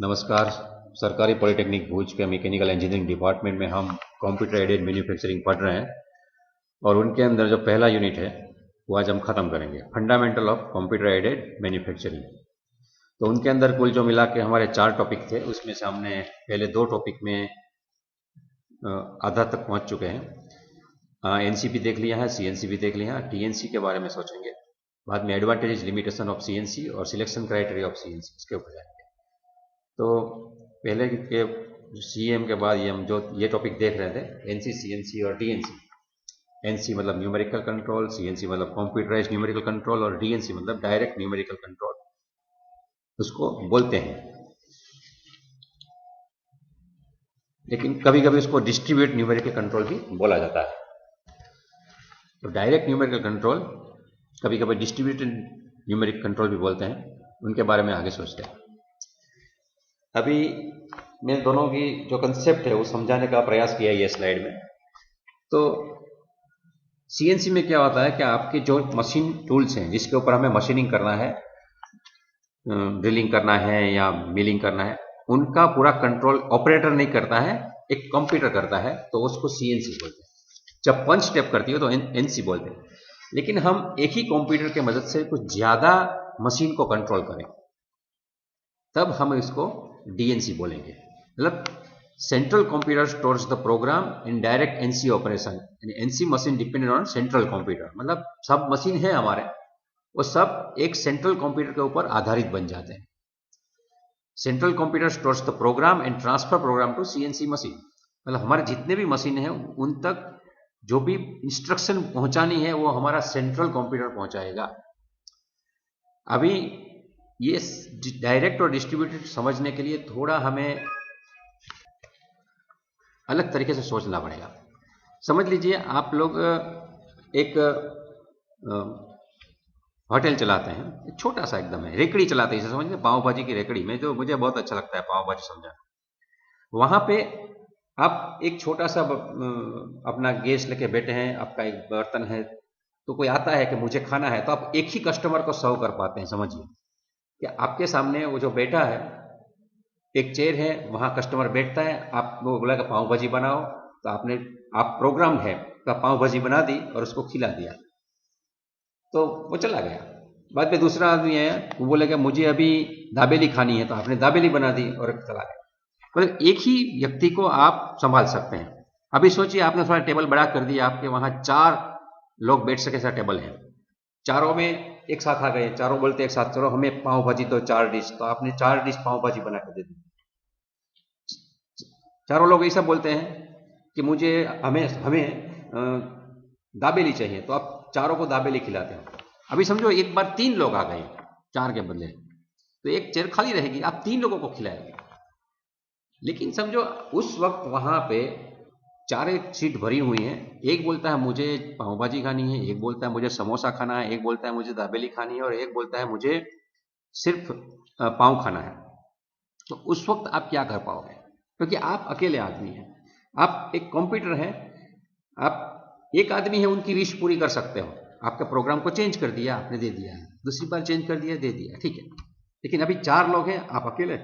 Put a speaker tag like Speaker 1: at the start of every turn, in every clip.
Speaker 1: नमस्कार। सरकारी पॉलिटेक्निक भूज के मैकेनिकल इंजीनियरिंग डिपार्टमेंट में हम कंप्यूटर एडेड मैन्युफैक्चरिंग पढ़ रहे हैं और उनके अंदर जो पहला यूनिट है वो आज हम ख़त्म करेंगे, fundamental of computer aided manufacturing. तो उनके अंदर कुल जो मिला के हमारे 4 टॉपिक थे, उसमें से हमने पहले 2 टॉपिक में आधा तक पहुंच चुके हैं। एनसीपी देख लिया है, सीएनसी भी देख लिया है, टीएनसी के बारे में सोचेंगे, बाद में एडवांटेज लिमिटेशन ऑफ सीएनसी और सिलेक्शन क्राइटेरिया ऑफ सीएनसी, इसके ऊपर जाएंगे। तो पहले के सीएम के बाद हम जो ये टॉपिक देख रहे थे, एनसी, सीएनसी और डीएनसी। एनसी मतलब न्यूमेरिकल कंट्रोल, सीएनसी मतलब कंप्यूटराइज न्यूमेरिकल कंट्रोल और डीएनसी मतलब डायरेक्ट न्यूमेरिकल कंट्रोल उसको बोलते हैं। लेकिन कभी कभी उसको डिस्ट्रीब्यूट न्यूमेरिकल कंट्रोल भी बोला जाता है। तो डायरेक्ट न्यूमेरिकल कंट्रोल, कभी कभी डिस्ट्रीब्यूटेड न्यूमेरिकल कंट्रोल भी बोलते हैं, उनके बारे में आगे सोचते हैं। अभी मैं दोनों की जो कंसेप्ट है वो समझाने का प्रयास किया ये स्लाइड में। तो सीएनसी में क्या होता है कि आपके जो मशीन टूल्स हैं जिसके ऊपर हमें मशीनिंग करना है, ड्रिलिंग करना है या मिलिंग करना है, उनका पूरा कंट्रोल ऑपरेटर नहीं करता है, एक कंप्यूटर करता है, तो उसको सीएनसी बोलते हैं। जब पंच स्टेप करती है तो एनसी बोलते हैं। लेकिन हम एक ही कंप्यूटर की मदद से कुछ ज्यादा मशीन को कंट्रोल करें तब हम इसको डीएनसी बोलेंगे। मतलब central computer stores the program in direct NC operation. NC machine depended on central computer, मतलब सब मशीन है हमारे, वो सब एक सेंट्रल कंप्यूटर के ऊपर आधारित बन जाते हैं। Central computer stores the program and transfer program to CNC machine. मतलब हमारे जितने भी मशीन हैं उन तक जो भी इंस्ट्रक्शन पहुंचानी है वो हमारा सेंट्रल कंप्यूटर पहुंचाएगा। अभी ये डायरेक्ट और डिस्ट्रीब्यूटेड समझने के लिए थोड़ा हमें अलग तरीके से सोचना पड़ेगा। समझ लीजिए आप लोग एक होटल चलाते हैं, एक छोटा सा एकदम है, रेकड़ी चलाते हैं, इसे समझिए पाव भाजी की रेकड़ी में, जो मुझे बहुत अच्छा लगता है पाव भाजी समझा। वहां पे आप एक छोटा सा अपना गैस लेके बैठे हैं, आपका एक बर्तन है, तो कोई आता है कि मुझे खाना है, तो आप एक ही कस्टमर को सर्व कर पाते हैं। समझिए कि आपके सामने वो जो बैठा है, एक चेयर है, वहां कस्टमर बैठता है, आप वो बोला कि पाव भाजी बनाओ, तो आप प्रोग्राम है तो पाव भाजी बना दी और उसको खिला दिया, तो वो चला गया। बाद में दूसरा आदमी है, वो बोलेगा मुझे अभी दाबेली खानी है, तो आपने दाबेली बना दी और चला गया। मतलब एक ही व्यक्ति को आप संभाल सकते हैं। अभी सोचिए आपने थोड़ा टेबल बड़ा कर दिया, आपके वहां 4 लोग बैठ सके ऐसा टेबल है, चारों में एक साथ आ गए, चारों बोलते एक साथ चलो हमें पाव भाजी दो 4 डिश, तो आपने 4 डिश पाव भाजी बना कर दे दी। चारों लोग ऐसा बोलते हैं कि हमें दाबेली चाहिए, तो आप चारों को दाबेली खिलाते हो। अभी समझो एक बार 3 लोग आ गए 4 के बदले, तो एक चेयर खाली रहेगी, आप 3 लोगों को खिलाएंगे। लेकिन समझो उस वक्त वहां पे 4 सीट भरी हुई हैं, एक बोलता है मुझे पाव भाजी खानी है, एक बोलता है मुझे समोसा खाना है, एक बोलता है मुझे दाबेली खानी है और एक बोलता है मुझे सिर्फ पाव खाना है। तो उस वक्त आप क्या कर पाओगे, क्योंकि आप अकेले आदमी हैं, आप एक कंप्यूटर है, आप एक आदमी है, उनकी विश पूरी कर सकते हो। आपके प्रोग्राम को चेंज कर दिया, आपने दे दिया, दूसरी बार चेंज कर दिया, दे दिया, ठीक है। लेकिन अभी 4 लोग हैं, आप अकेले,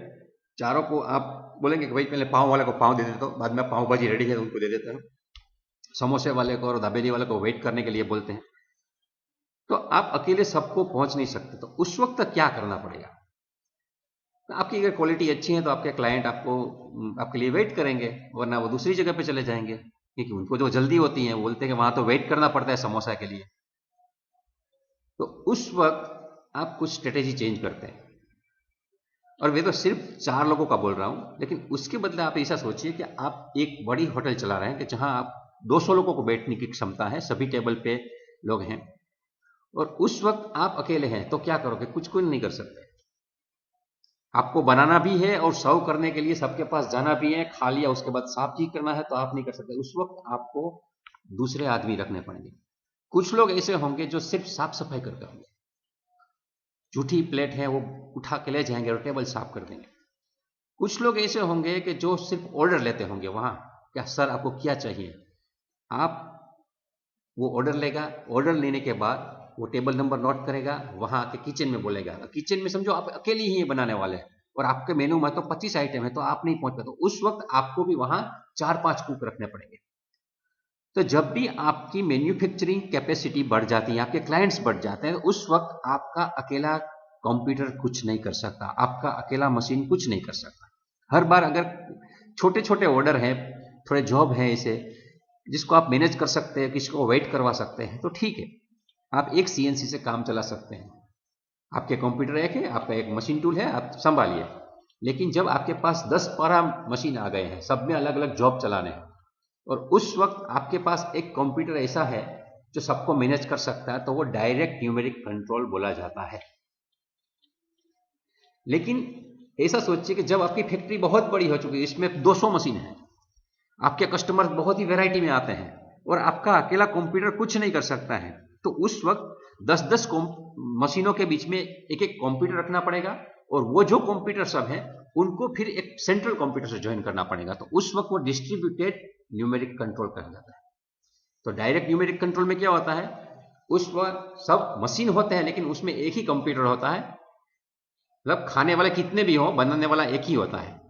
Speaker 1: चारों को आप बोलेंगे कि भाई पहले पाव वाले को पाव दे देता हूं, बाद में पाव भाजी रेडी है तो उनको दे देता हूं, समोसे वाले को और दाबेली वाले को वेट करने के लिए बोलते हैं। तो आप अकेले सबको पहुंच नहीं सकते, तो उस वक्त क्या करना पड़ेगा। आपकी अगर क्वालिटी अच्छी है तो आपके क्लाइंट आपके लिए वेट करेंगे, वरना वो दूसरी जगह पे चले जाएंगे, क्योंकि उनको जो जल्दी होती है, वो बोलते हैं कि वहां तो वेट करना पड़ता है समोसा के लिए। तो उस वक्त आप कुछ स्ट्रेटेजी चेंज करते हैं, और वे तो सिर्फ 4 लोगों का बोल रहा हूं, लेकिन उसके बदले आप ऐसा सोचिए कि आप एक बड़ी होटल चला रहे हैं कि जहां आप 200 लोगों को बैठने की क्षमता है, सभी टेबल पे लोग हैं, और उस वक्त आप अकेले हैं, तो क्या करोगे, कुछ नहीं कर सकते। आपको बनाना भी है और सर्व करने के लिए सबके पास जाना भी है, खा लिया उसके बाद साफ भी करना है, तो आप नहीं कर सकते। उस वक्त आपको दूसरे आदमी रखने पड़ेंगे। कुछ लोग ऐसे होंगे जो सिर्फ साफ सफाई करते होंगे, जूठी प्लेट है वो उठा के ले जाएंगे और टेबल साफ कर देंगे। कुछ लोग ऐसे होंगे कि जो सिर्फ ऑर्डर लेते होंगे, वहां क्या सर आपको क्या चाहिए, आप वो ऑर्डर लेगा, ऑर्डर लेने के बाद वो टेबल नंबर नोट करेगा, वहां आके किचन में बोलेगा। किचन में समझो आप अकेले ही बनाने वाले हैं, और आपके मेनू में तो 25 आइटम है, तो आप नहीं पहुंच पाते, तो उस वक्त आपको भी वहां 4-5 कुक रखने पड़ेंगे। तो जब भी आपकी मैन्युफैक्चरिंग कैपेसिटी बढ़ जाती है, आपके क्लाइंट्स बढ़ जाते हैं, उस वक्त आपका अकेला कंप्यूटर कुछ नहीं कर सकता, आपका अकेला मशीन कुछ नहीं कर सकता। हर बार अगर छोटे छोटे ऑर्डर हैं, थोड़े जॉब हैं ऐसे जिसको आप मैनेज कर सकते हैं, किसी को वेट करवा सकते हैं, तो ठीक है, आप एक सीएनसी से काम चला सकते हैं। आपके कंप्यूटर एक है, आपका एक मशीन टूल है, आप संभालिए। लेकिन जब आपके पास 10-12 मशीन आ गए हैं, सब में अलग अलग जॉब चलाने हैं, और उस वक्त आपके पास एक कंप्यूटर ऐसा है जो सबको मैनेज कर सकता है, तो वो डायरेक्ट न्यूमेरिक कंट्रोल बोला जाता है। लेकिन ऐसा सोचिए कि जब आपकी फैक्ट्री बहुत बड़ी हो चुकी है, इसमें 200 मशीन है, आपके कस्टमर बहुत ही वैरायटी में आते हैं, और आपका अकेला कंप्यूटर कुछ नहीं कर सकता है, तो उस वक्त 10-10 मशीनों के बीच में एक एक कंप्यूटर रखना पड़ेगा, और वो जो कंप्यूटर सब हैं उनको फिर एक सेंट्रल कंप्यूटर से ज्वाइन करना पड़ेगा, तो उस वक्त वो डिस्ट्रीब्यूटेड न्यूमेरिक कंट्रोल कहा जाता है। तो डायरेक्ट न्यूमेरिक कंट्रोल में क्या होता है, उस वक्त सब मशीन होते हैं लेकिन उसमें एक ही कंप्यूटर होता है, मतलब खाने वाले कितने भी हो, बनाने वाला एक ही होता है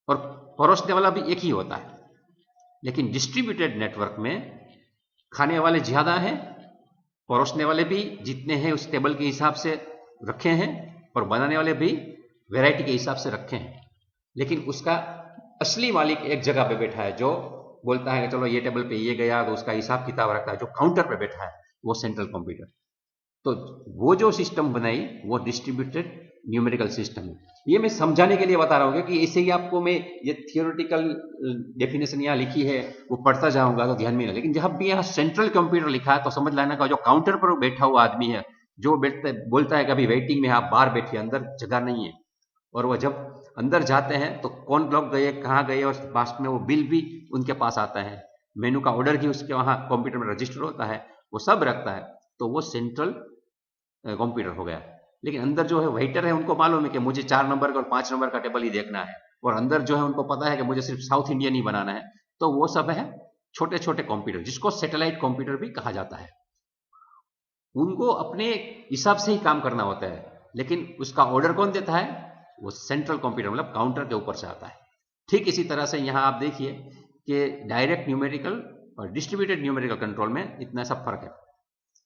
Speaker 1: और परोसने वाला भी एक ही होता है। लेकिन डिस्ट्रीब्यूटेड नेटवर्क में खाने वाले ज्यादा हैं, परोसने वाले भी जितने हैं उस टेबल के हिसाब से रखे हैं, और बनाने वाले भी वैरायटी के हिसाब से रखे हैं। लेकिन उसका असली मालिक एक जगह पे बैठा है, जो बोलता है चलो ये टेबल पे ये गया, तो उसका हिसाब किताब रखता है, जो काउंटर पे बैठा है वो सेंट्रल कंप्यूटर। तो वो जो सिस्टम बनाई वो डिस्ट्रीब्यूटेड न्यूमेरिकल सिस्टम है। ये मैं समझाने के लिए बता रहा हूँ कि ऐसे ही आपको मैं ये थियोरेटिकल डेफिनेशन यहाँ लिखी है वो पढ़ता जाऊंगा तो ध्यान में नहीं, लेकिन जब भी यहाँ सेंट्रल कंप्यूटर लिखा है तो समझ लेना का जो काउंटर पर बैठा हुआ आदमी है, जो बोलता है कि अभी वेटिंग में आप बाहर बैठिए, अंदर जगह नहीं है, और वह जब अंदर जाते हैं तो कौन लोग गए, कहाँ गए, और पास में वो बिल भी उनके पास आता है, मेनू का ऑर्डर भी उसके वहाँ कंप्यूटर में रजिस्टर होता है, वो सब रखता है, तो वो सेंट्रल कंप्यूटर हो गया। लेकिन अंदर जो है वेटर है, उनको मालूम है कि मुझे 4 नंबर का और 5 नंबर का टेबल ही देखना है, और अंदर जो है उनको पता है कि मुझे सिर्फ साउथ इंडियन ही बनाना है, तो वो सब है छोटे छोटे कंप्यूटर, जिसको सैटेलाइट कंप्यूटर भी कहा जाता है। उनको अपने हिसाब से ही काम करना होता है, लेकिन उसका ऑर्डर कौन देता है, वो सेंट्रल कंप्यूटर मतलब काउंटर के ऊपर से आता है। ठीक इसी तरह से यहां आप देखिए कि डायरेक्ट न्यूमेरिकल और डिस्ट्रीब्यूटेड न्यूमेरिकल कंट्रोल में इतना सब फर्क है।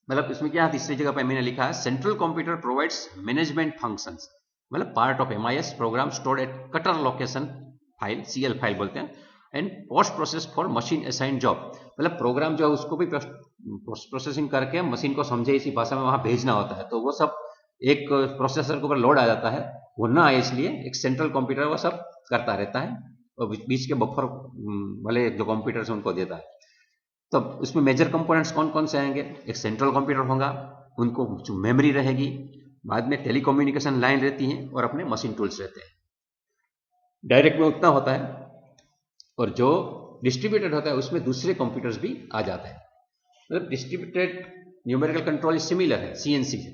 Speaker 1: मतलब इसमें क्या तीसरी जगह पर मैंने लिखा है, central computer provides management functions, मतलब part of MIS program stored at cutter location file, CL file बोलते हैं, and post process for machine assign job, मतलब प्रोग्राम जो है उसको भी पोस्ट प्रोसेसिंग करके मशीन को समझे इसी भाषा में वहां भेजना होता है, तो वो सब एक प्रोसेसर के ऊपर लोड आ जाता है, वो ना आए इसलिए एक सेंट्रल कंप्यूटर वो सब करता रहता है, और बीच के बफर वाले जो कंप्यूटर उनको देता है। तो उसमें मेजर कंपोनेंट्स कौन कौन से आएंगे, एक सेंट्रल कंप्यूटर होगा, उनको जो मेमोरी रहेगी, बाद में टेलीकम्युनिकेशन लाइन रहती है, और अपने मशीन टूल्स रहते हैं। डायरेक्ट में उतना होता है, और जो डिस्ट्रीब्यूटेड होता है उसमें दूसरे कंप्यूटर्स भी आ जाते हैं। मतलब डिस्ट्रीब्यूटेड न्यूमेरिकल कंट्रोल सिमिलर है सीएनसी से,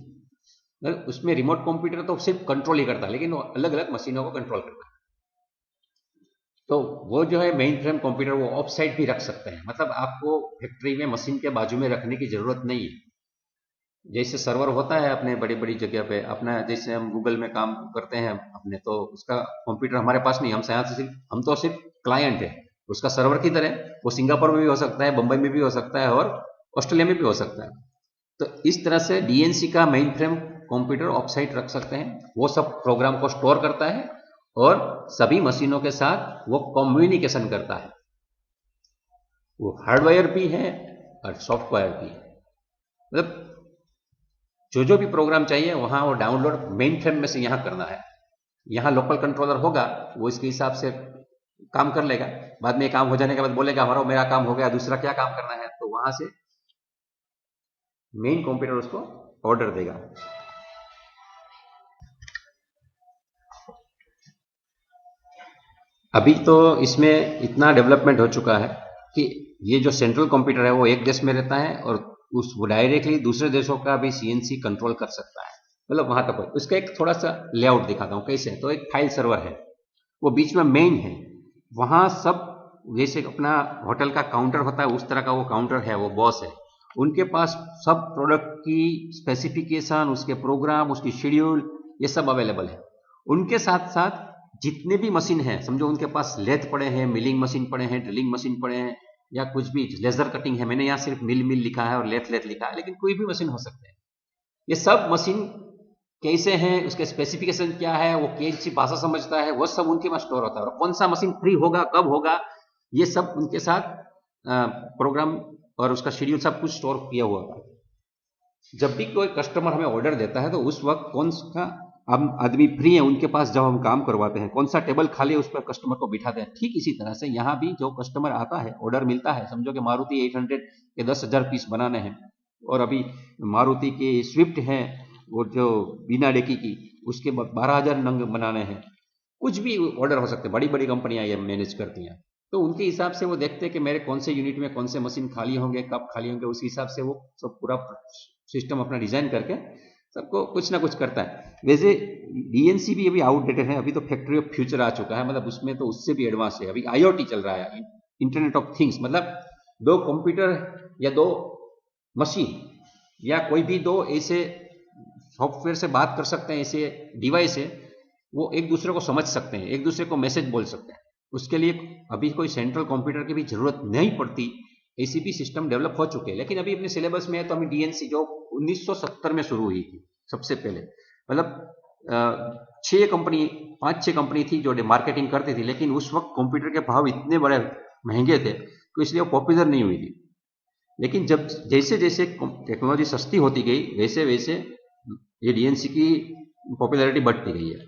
Speaker 1: मतलब उसमें रिमोट कंप्यूटर तो सिर्फ कंट्रोल ही करता है, लेकिन वो अलग अलग मशीनों को कंट्रोल करता है। तो वो जो है मेन फ्रेम कंप्यूटर वो ऑफ साइड भी रख सकते हैं, मतलब आपको फैक्ट्री में मशीन के बाजू में रखने की जरूरत नहीं है। जैसे सर्वर होता है अपने बड़ी बड़ी जगह पे अपना, जैसे हम गूगल में काम करते हैं अपने, तो उसका कंप्यूटर हमारे पास नहीं, हम तो सिर्फ क्लाइंट है उसका सर्वर की तरह, वो सिंगापुर में भी हो सकता है, बंबई में भी हो सकता है, और ऑस्ट्रेलिया में भी हो सकता है। तो इस तरह से डीएनसी का main frame computer of side रख सकते हैं, वो सब प्रोग्राम को स्टोर करता है और सभी मशीनों के साथ वो कम्युनिकेशन करता है। वो हार्डवेयर भी है और सॉफ्टवेयर भी है, मतलब जो भी प्रोग्राम चाहिए वहां वो डाउनलोड मेन फ्रेम में से यहां करना है। यहां लोकल कंट्रोलर होगा, वो इसके हिसाब से काम कर लेगा, बाद में काम हो जाने के बाद बोलेगा हमारा मेरा काम हो गया, दूसरा क्या काम करना है, तो वहां से मेन कंप्यूटर उसको ऑर्डर देगा। अभी तो इसमें इतना डेवलपमेंट हो चुका है कि ये जो सेंट्रल कंप्यूटर है वो एक देश में रहता है, और उस डायरेक्टली दूसरे देशों का भी सीएनसी कंट्रोल कर सकता है, मतलब वहां तक। उसका एक थोड़ा सा लेआउट दिखाता हूं कैसे। तो एक फाइल सर्वर है, वो बीच में मेन है, वहां सब जैसे अपना होटल का काउंटर होता है उस तरह का वो काउंटर है, वो बॉस है, उनके पास सब प्रोडक्ट की स्पेसिफिकेशन, उसके प्रोग्राम, उसकी शेड्यूल, ये सब अवेलेबल है। उनके साथ साथ जितने भी मशीन हैं, समझो उनके पास लेथ पड़े हैं, मिलिंग मशीन पड़े हैं, ड्रिलिंग मशीन पड़े हैं, या कुछ भी लेजर कटिंग है, मैंने यहाँ सिर्फ मिल लिखा है और लेथ लिखा है, लेकिन कोई भी मशीन हो सकते हैं। ये सब मशीन कैसे हैं, उसके स्पेसिफिकेशन क्या है, वो कौन सी भाषा समझता है, वो सब उनके पास स्टोर होता है। और कौन सा मशीन फ्री होगा, कब होगा, ये सब उनके साथ प्रोग्राम और उसका शेड्यूल सब कुछ स्टोर किया हुआ होता है। जब भी कोई कस्टमर हमें ऑर्डर देता है तो उस वक्त कौन सा आदमी फ्री है उनके पास जब हम काम करवाते हैं, कौन सा टेबल खाली है उस पर कस्टमर को बिठाते हैं। ठीक इसी तरह से यहाँ भी जो कस्टमर आता है, ऑर्डर मिलता है, समझो कि मारुति 800 के 10,000 पीस बनाने हैं, और अभी मारुति के स्विफ्ट हैं वो जो बिना डेकी की, उसके 12,000 नंग बनाने हैं। कुछ भी ऑर्डर हो सकते हैं, बड़ी बड़ी कंपनियां ये मैनेज करती हैं। तो उनके हिसाब से वो देखते हैं कि मेरे कौन से यूनिट में कौन से मशीन खाली होंगे, कब खाली होंगे, उस हिसाब से वो सब पूरा सिस्टम अपना डिजाइन करके सबको कुछ ना कुछ करता है। वैसे डीएनसी भी अभी आउटडेटेड है, अभी तो फैक्ट्री ऑफ फ्यूचर आ चुका है, मतलब उसमें तो उससे भी एडवांस है। अभी आईओटी चल रहा है, इंटरनेट ऑफ थिंग्स, मतलब दो कंप्यूटर या दो मशीन या कोई भी दो ऐसे सॉफ्टवेयर से बात कर सकते हैं, ऐसे डिवाइस है, वो एक दूसरे को समझ सकते हैं, एक दूसरे को मैसेज बोल सकते हैं। उसके लिए अभी कोई सेंट्रल कंप्यूटर की भी जरूरत नहीं पड़ती, ऐसी भी सिस्टम डेवलप हो चुके हैं। लेकिन अभी अपने सिलेबस में है तो हमें डीएनसी जो 1970 में शुरू हुई थी सबसे पहले, मतलब 5-6 कंपनी थी जो मार्केटिंग करती थी, लेकिन उस वक्त कंप्यूटर के भाव इतने बड़े महंगे थे तो इसलिए वो पॉपुलर नहीं हुई थी। लेकिन जब जैसे जैसे टेक्नोलॉजी सस्ती होती गई वैसे वैसे ये डीएनसी की पॉपुलैरिटी बढ़ती गई है।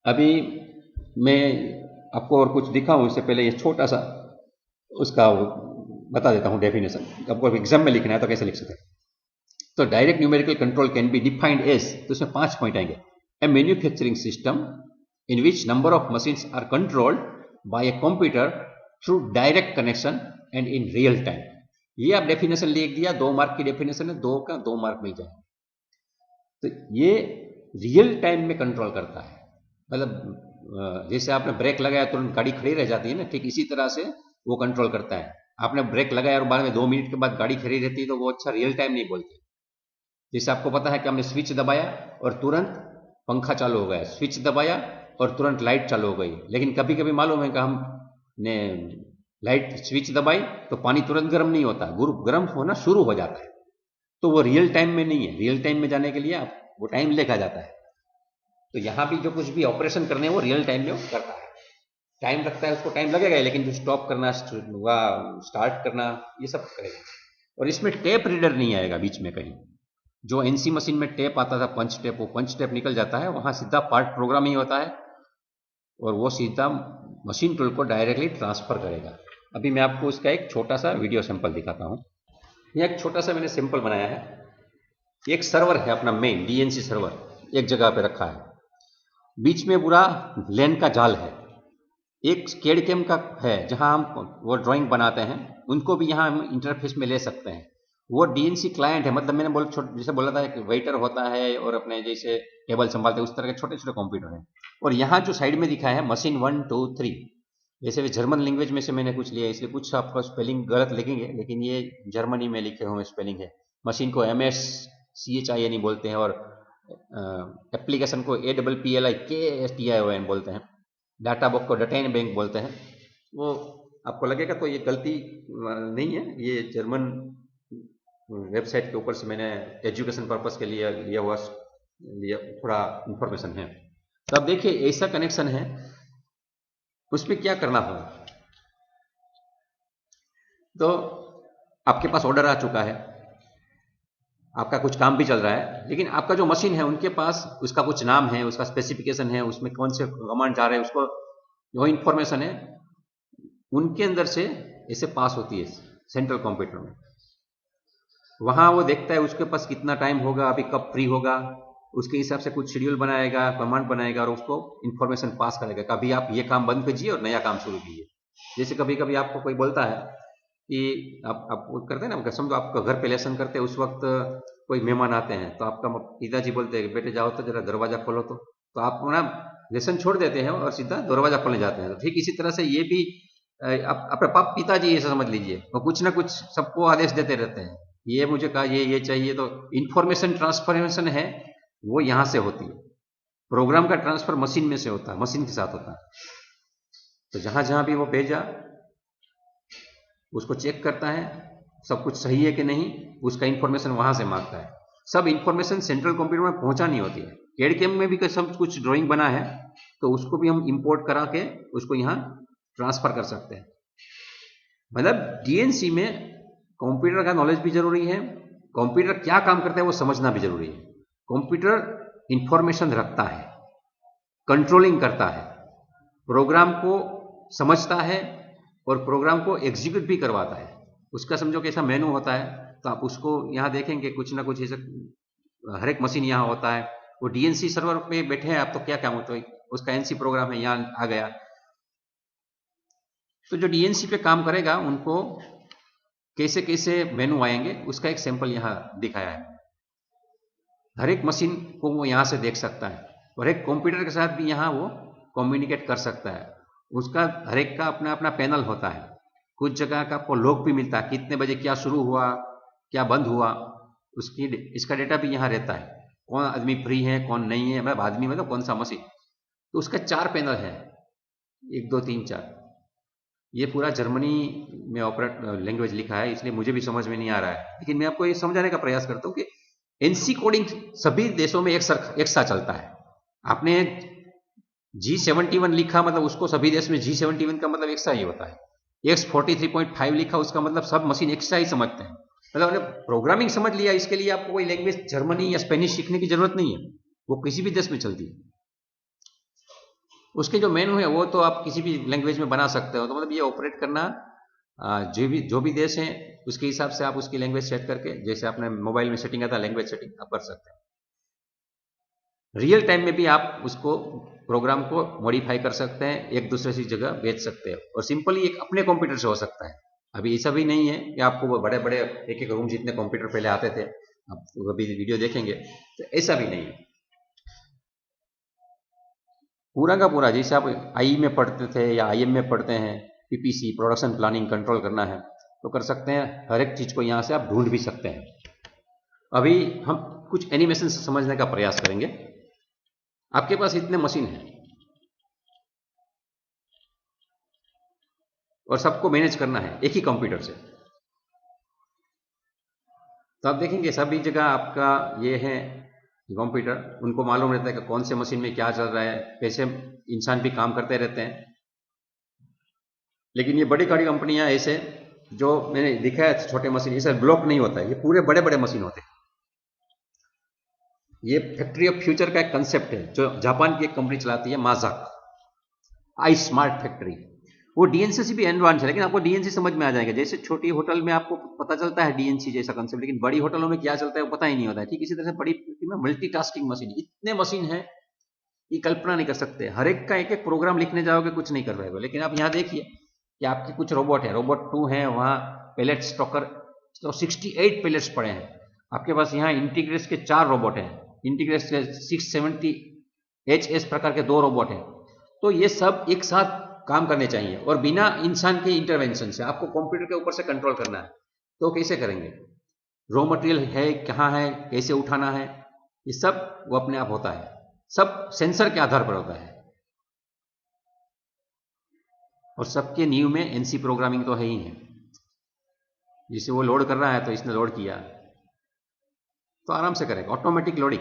Speaker 1: अभी मैं आपको और कुछ दिखाऊं इससे पहले ये छोटा सा उसका बता देता हूं डेफिनेशन। आपको एग्जाम में लिखना है तो कैसे लिख सकते हैं। तो direct numerical control can be defined as, तो इसमें 5 पॉइंट आएंगे। A manufacturing system in which number of machines are controlled by a computer through direct connection and in real time. ये आप डेफिनेशन लिख दिया, 2 मार्क की डेफिनेशन है, 2 का 2 मार्क मिल जाए। तो ये रियल टाइम में कंट्रोल करता है, मतलब जैसे आपने ब्रेक लगाया तुरंत गाड़ी खड़ी रह जाती है ना, ठीक इसी तरह से वो कंट्रोल करता है। आपने ब्रेक लगाया और बाद में 2 मिनट के बाद गाड़ी खड़ी रहती है तो वो अच्छा रियल टाइम नहीं बोलती। जैसे आपको पता है कि हमने स्विच दबाया और तुरंत पंखा चालू हो गया, स्विच दबाया और तुरंत लाइट चालू हो गई। लेकिन कभी कभी मालूम है कि हमने लाइट स्विच दबाई तो पानी तुरंत गर्म नहीं होता, गर्म होना शुरू हो जाता है। तो वो रियल टाइम में नहीं है, रियल टाइम में जाने के लिए वो टाइम लेखा जाता है। तो यहां भी जो कुछ भी ऑपरेशन करने हैं वो रियल टाइम में करता है। टाइम लगता है, उसको टाइम लगेगा, लेकिन जो स्टॉप करना, स्टार्ट करना, ये सब करेगा। और इसमें टेप रीडर नहीं आएगा बीच में कहीं। जो एनसी मशीन में टेप आता था, पंच टेप, वो पंच टेप निकल जाता है, वहां सीधा पार्ट प्रोग्राम ही होता है और वो सीधा मशीन टूल को डायरेक्टली ट्रांसफर करेगा। अभी मैं आपको उसका एक छोटा सा वीडियो सैंपल दिखाता हूं। यह एक छोटा सा मैंने सैंपल बनाया है। एक सर्वर है अपना मेन डीएनसी सर्वर, एक जगह पे रखा है, बीच में पूरा लैन का जाल है। एक कैड कैम का है जहां हम वो ड्राइंग बनाते हैं, उनको भी यहां हम इंटरफेस में ले सकते हैं। वो डीएनसी क्लाइंट है, मतलब मैंने जैसे बोला था कि वेटर होता है और अपने जैसे टेबल संभालते हैं, उस तरह के छोटे छोटे कंप्यूटर हैं। और यहाँ जो साइड में दिखा है मशीन 1 2 3, जैसे जर्मन लैंग्वेज में से मैंने कुछ लिया, इसलिए कुछ आपका स्पेलिंग गलत लिखेंगे, लेकिन ये जर्मनी में लिखे हुए स्पेलिंग है। मशीन को MSCHIN बोलते हैं और एप्लीकेशन को APPLIKSTION बोलते हैं। डाटा बुक को डटेन बैंक बोलते हैं। वो आपको लगेगा तो ये गलती नहीं है, ये जर्मन वेबसाइट के ऊपर से मैंने एजुकेशन पर्पस के लिए लिया हुआ थोड़ा इंफॉर्मेशन है। तो अब देखिए ऐसा कनेक्शन है, उसमें क्या करना होगा। तो आपके पास ऑर्डर आ चुका है, आपका कुछ काम भी चल रहा है, लेकिन आपका जो मशीन है उनके पास उसका कुछ नाम है, उसका स्पेसिफिकेशन है, उसमें कौन से कमांड जा रहे हैं, उसको जो इंफॉर्मेशन है उनके अंदर से ऐसे पास होती है सेंट्रल कंप्यूटर में। वहां वो देखता है उसके पास कितना टाइम होगा, अभी कब फ्री होगा, उसके हिसाब से कुछ शेड्यूल बनाएगा, कमांड बनाएगा और उसको इंफॉर्मेशन पास करेगा। कभी आप ये काम बंद कीजिए और नया काम शुरू कीजिए। जैसे कभी कभी आपको कोई बोलता है कि आप करते हैं ना, समझो आप घर पे लेसन करते हैं, उस वक्त कोई मेहमान आते हैं तो आपका पिताजी बोलते हैं बेटे जाओ तो जरा दरवाजा खोलो, तो आप ना लेसन छोड़ देते हैं और सीधा दरवाजा खोलने जाते हैं। तो ठीक इसी तरह से ये भी आप अपने पिताजी ऐसा समझ लीजिए, वो कुछ ना कुछ सबको आदेश देते रहते हैं, ये मुझे कहा ये चाहिए। तो इंफॉर्मेशन ट्रांसफॉर्मेशन है वो यहां से होती है। प्रोग्राम का ट्रांसफर मशीन में से होता है, मशीन के साथ होता है। तो जहां जहां भी वो भेजा उसको चेक करता है सब कुछ सही है कि नहीं, उसका इंफॉर्मेशन वहां से मांगता है। सब इंफॉर्मेशन सेंट्रल कंप्यूटर में पहुंचानी होती है। कैड कैम में भी सब कुछ ड्राइंग बना है तो उसको भी हम इंपोर्ट करा के उसको यहां ट्रांसफर कर सकते हैं। मतलब डीएनसी में कंप्यूटर का नॉलेज भी जरूरी है, कंप्यूटर क्या काम करता है वो समझना भी जरूरी है। कंप्यूटर इंफॉर्मेशन रखता है, कंट्रोलिंग करता है, प्रोग्राम को समझता है और प्रोग्राम को एग्जीक्यूट भी करवाता है। उसका समझो कैसा मेनू होता है, तो आप उसको यहां देखेंगे कुछ ना कुछ ऐसा हर एक मशीन यहां होता है। वो डीएनसी सर्वर पे बैठे हैं आप तो क्या काम होता है, उसका एनसी प्रोग्राम है यहां आ गया। तो जो डीएनसी पे काम करेगा उनको कैसे कैसे मेनू आएंगे उसका एक सैंपल यहां दिखाया है। हर एक मशीन को वो यहां से देख सकता है और एक कंप्यूटर के साथ भी यहां वो कम्युनिकेट कर सकता है। उसका हर एक का अपना अपना पैनल होता है। कुछ जगह का आपको लॉग भी मिलता है, कितने बजे क्या शुरू हुआ क्या बंद हुआ, उसकी इसका डेटा भी यहां रहता है। कौन आदमी फ्री है कौन नहीं है, मतलब आदमी मतलब कौन सा मशीन। तो उसका 4 पैनल है, 1 2 3 4। ये पूरा जर्मनी में ऑपरेट लैंग्वेज लिखा है इसलिए मुझे भी समझ में नहीं आ रहा है, लेकिन मैं आपको ये समझाने का प्रयास करता हूं कि एनसी कोडिंग सभी देशों में एक साथ चलता है। आपने G71 लिखा मतलब उसको सभी देश में G71 का मतलब एक सा ही होता है। X43.5 लिखा उसका मतलब सब मशीन एक सा ही समझते हैं। मतलब हमने प्रोग्रामिंग समझ लिया, इसके लिए आपको कोई लैंग्वेज जर्मनी या स्पेनिश सीखने की जरूरत नहीं है, वो किसी भी देश में चलती है। उसके जो मेनू है वो तो आप किसी भी लैंग्वेज में बना सकते हो। तो मतलब ये ऑपरेट करना जो भी देश है उसके हिसाब से आप उसकी लैंग्वेज सेट करके, जैसे आपने मोबाइल में सेटिंग आता है लैंग्वेज सेटिंग आप कर सकते हैं। रियल टाइम में भी आप उसको प्रोग्राम को मॉडिफाई कर सकते हैं, एक दूसरे की जगह भेज सकते हैं और सिंपली एक अपने कंप्यूटर से हो सकता है। अभी ऐसा भी नहीं है कि आपको वो बड़े बड़े एक एक रूम जितने कंप्यूटर पहले आते थे, आप अभी वीडियो देखेंगे तो ऐसा भी नहीं है। पूरा का पूरा जैसे आप आई में पढ़ते थे या आईएम में पढ़ते हैं, पीपीसी प्रोडक्शन प्लानिंग कंट्रोल करना है तो कर सकते हैं। हर एक चीज को यहां से आप ढूंढ भी सकते हैं। अभी हम कुछ एनिमेशन से समझने का प्रयास करेंगे। आपके पास इतने मशीन हैं और सबको मैनेज करना है एक ही कंप्यूटर से, तो आप देखेंगे सभी जगह आपका ये है कंप्यूटर, उनको मालूम रहता है कि कौन से मशीन में क्या चल रहा है, कैसे इंसान भी काम करते रहते हैं। लेकिन ये बड़ी बड़ी कंपनियां ऐसे जो मैंने दिखाया छोटे मशीन, ये ब्लॉक नहीं होता है, ये पूरे बड़े बड़े मशीन होते हैं। ये फैक्ट्री ऑफ फ्यूचर का एक कंसेप्ट है जो जापान की एक कंपनी चलाती है, माजाक आई स्मार्ट फैक्ट्री। वो डीएनसी से भी एडवांस है, लेकिन आपको डीएनसी समझ में आ जाएगा। जैसे छोटी होटल में आपको पता चलता है डीएनसी जैसा कंसेप्ट, लेकिन बड़ी होटलों में क्या चलता है वो पता ही नहीं होता है। ठीक इसी तरह से बड़ी में मल्टीटास्किंग मशीन, इतने मशीन है ये कल्पना नहीं कर सकते। हर एक का एक एक प्रोग्राम लिखने जाओगे कुछ नहीं कर पाएगा। लेकिन आप यहाँ देखिए कि आपके कुछ रोबोट है, रोबोट 2 है, वहां पैलेट स्टॉकर तो 68 पैलेट्स पड़े हैं। आपके पास यहाँ इंटीग्रेस के 4 रोबोट हैं, इंटीग्रेस के 670 HS प्रकार के 2 रोबोट हैं। तो ये सब एक साथ काम करने चाहिए और बिना इंसान के इंटरवेंशन से आपको कंप्यूटर के ऊपर से कंट्रोल करना है। तो कैसे करेंगे, रॉ मटेरियल है कहाँ है, कैसे उठाना है, ये सब वो अपने आप होता है, सब सेंसर के आधार पर होता है। और सबके नींव में एनसी प्रोग्रामिंग तो है ही है। जिसे वो लोड कर रहा है तो इसने लोड किया तो आराम से करेगा, ऑटोमेटिक लोडिंग।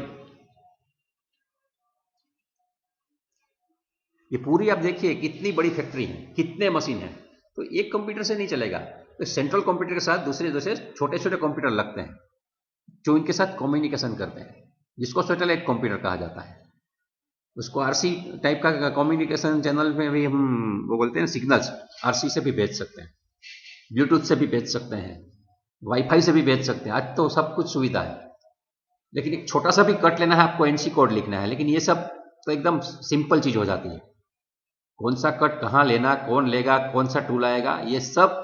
Speaker 1: ये पूरी आप देखिए कितनी बड़ी फैक्ट्री है, कितने मशीन है, तो एक कंप्यूटर से नहीं चलेगा। तो सेंट्रल कंप्यूटर के साथ दूसरे दूसरे छोटे छोटे कंप्यूटर लगते हैं जो इनके साथ कम्युनिकेशन करते हैं, जिसको सैटेलाइट कंप्यूटर कहा जाता है। उसको आरसी टाइप का कम्युनिकेशन चैनल में भी हम वो बोलते हैं सिग्नल्स, आरसी से भी भेज सकते हैं, ब्लूटूथ से भी भेज सकते हैं, वाईफाई से भी भेज सकते हैं। आज तो सब कुछ सुविधा है। लेकिन एक छोटा सा भी कट लेना है आपको, एनसी कोड लिखना है, लेकिन ये सब तो एकदम सिंपल चीज हो जाती है। कौन सा कट कहां लेना, कौन लेगा, कौन सा टूल आएगा, ये सब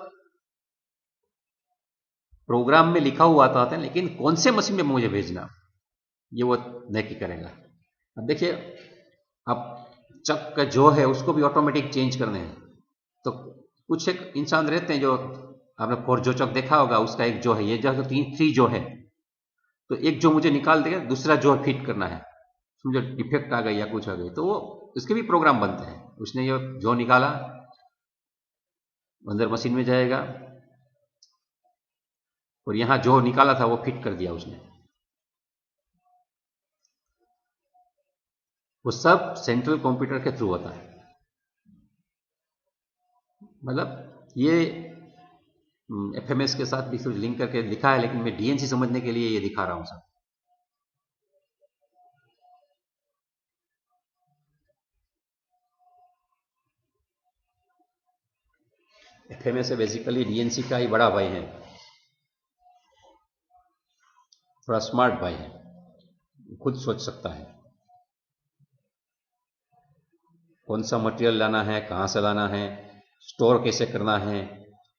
Speaker 1: प्रोग्राम में लिखा हुआ आता है। लेकिन कौन से मशीन में मुझे भेजना ये वो नहीं करेगा। अब देखिए अब चक का जो है उसको भी ऑटोमेटिक चेंज करने हैं। तो कुछ एक इंसान रहते हैं जो आपने 4 जो चक देखा होगा, उसका एक जो है, ये जो 3 जो है, तो एक जो मुझे निकाल देगा, दूसरा जो फिट करना है, समझो डिफेक्ट आ गई या कुछ आ गई तो वो उसके भी प्रोग्राम बनते हैं। उसने ये जो निकाला अंदर मशीन में जाएगा और यहां जो निकाला था वो फिट कर दिया उसने। वो सब सेंट्रल कंप्यूटर के थ्रू होता है। मतलब ये एफएमएस के साथ भी लिंक करके लिखा है, लेकिन मैं डीएनसी समझने के लिए ये दिखा रहा हूं सब। एफएमएस बेसिकली डीएनसी का ही बड़ा भाई है, थोड़ा स्मार्ट भाई है, खुद सोच सकता है कौन सा मटेरियल लाना है, कहां से लाना है, स्टोर कैसे करना है,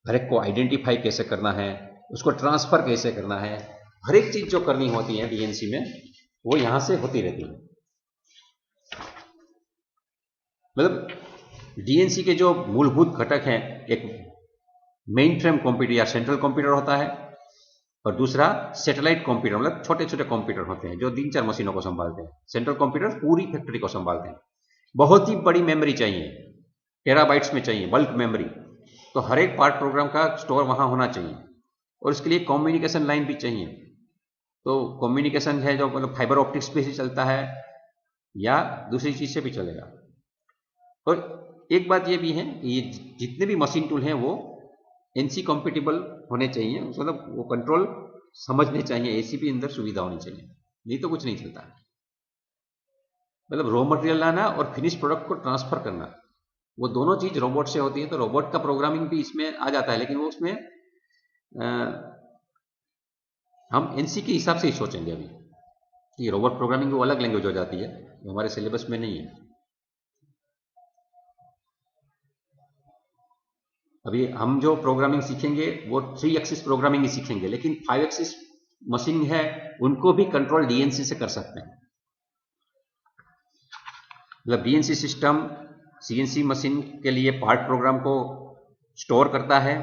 Speaker 1: हर एक को आइडेंटिफाई कैसे करना है, उसको ट्रांसफर कैसे करना है, हर एक चीज जो करनी होती है डीएनसी में वो यहां से होती रहती है। मतलब डीएनसी के जो मूलभूत घटक हैं, एक मेन फ्रेम कंप्यूटर या सेंट्रल कंप्यूटर होता है और दूसरा सैटेलाइट कंप्यूटर, मतलब छोटे छोटे कंप्यूटर होते हैं जो 3-4 मशीनों को संभालते हैं। सेंट्रल कंप्यूटर पूरी फैक्ट्री को संभालते हैं। बहुत ही बड़ी मेमोरी चाहिए, टेराबाइट्स में चाहिए बल्क मेमोरी, तो हर एक पार्ट प्रोग्राम का स्टोर वहां होना चाहिए और इसके लिए कम्युनिकेशन लाइन भी चाहिए। तो कम्युनिकेशन है जो मतलब फाइबर ऑप्टिक्स पे ही चलता है या दूसरी चीज से भी चलेगा। और एक बात ये भी है कि ये जितने भी मशीन टूल हैं वो एनसी कॉम्पिटेबल होने चाहिए, मतलब वो कंट्रोल समझने चाहिए, ऐसी भी अंदर सुविधा होनी चाहिए, नहीं तो कुछ नहीं चलता। मतलब रॉ मटेरियल लाना और फिनिश प्रोडक्ट को ट्रांसफर करना, वो दोनों चीज रोबोट से होती है, तो रोबोट का प्रोग्रामिंग भी इसमें आ जाता है, लेकिन वो उसमें हम एनसी के हिसाब से ही सोचेंगे। अभी ये रोबोट प्रोग्रामिंग वो अलग लैंग्वेज हो जाती है, वो हमारे सिलेबस में नहीं है। अभी हम जो प्रोग्रामिंग सीखेंगे वो 3 एक्सिस प्रोग्रामिंग ही सीखेंगे, लेकिन 5 एक्सिस मशीन है उनको भी कंट्रोल डीएनसी से कर सकते हैं। मतलब डीएनसी सिस्टम सीएनसी मशीन के लिए पार्ट प्रोग्राम को स्टोर करता है,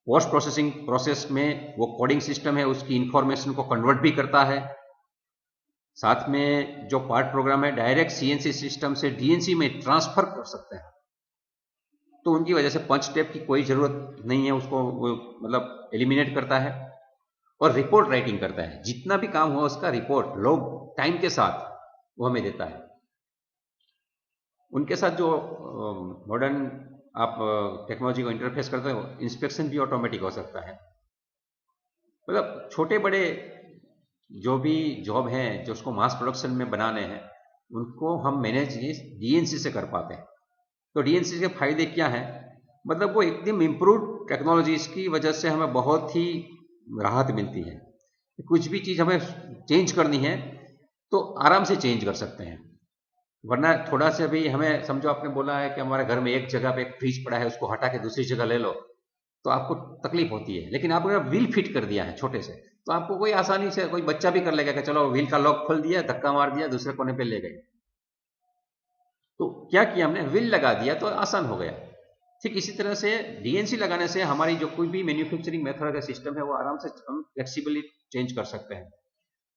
Speaker 1: पोस्ट प्रोसेसिंग प्रोसेस में वो कोडिंग सिस्टम है उसकी इंफॉर्मेशन को कन्वर्ट भी करता है, साथ में जो पार्ट प्रोग्राम है डायरेक्ट सीएनसी सिस्टम से डीएनसी में ट्रांसफर कर सकते हैं। तो उनकी वजह से पंच टेप की कोई जरूरत नहीं है, उसको वो मतलब एलिमिनेट करता है और रिपोर्ट राइटिंग करता है। जितना भी काम हुआ उसका रिपोर्ट लॉग टाइम के साथ वो हमें देता है। उनके साथ जो मॉडर्न आप टेक्नोलॉजी को इंटरफेस करते हो, इंस्पेक्शन भी ऑटोमेटिक हो सकता है। मतलब छोटे बड़े जो भी जॉब हैं जो उसको मास प्रोडक्शन में बनाने हैं उनको हम मैनेज डीएनसी से कर पाते हैं। तो डीएनसी के फायदे क्या हैं? मतलब वो एकदम इम्प्रूव टेक्नोलॉजी की वजह से हमें बहुत ही राहत मिलती है। कुछ भी चीज हमें चेंज करनी है तो आराम से चेंज कर सकते हैं, वरना थोड़ा सा भी हमें समझो आपने बोला है कि हमारे घर में एक जगह पे एक फ्रिज पड़ा है उसको हटा के दूसरी जगह ले लो तो आपको तकलीफ होती है, लेकिन आपने व्हील फिट कर दिया है छोटे से तो आपको कोई आसानी से कोई बच्चा भी कर लेगा कि चलो व्हील का लॉक खोल दिया, धक्का मार दिया, दूसरे कोने पे ले गए। तो क्या किया हमने, व्हील लगा दिया तो आसान हो गया। ठीक इसी तरह से डीएनसी लगाने से हमारी जो कोई भी मैन्युफैक्चरिंग मेथड का सिस्टम है वो आराम से हम फ्लेक्सिबली चेंज कर सकते हैं।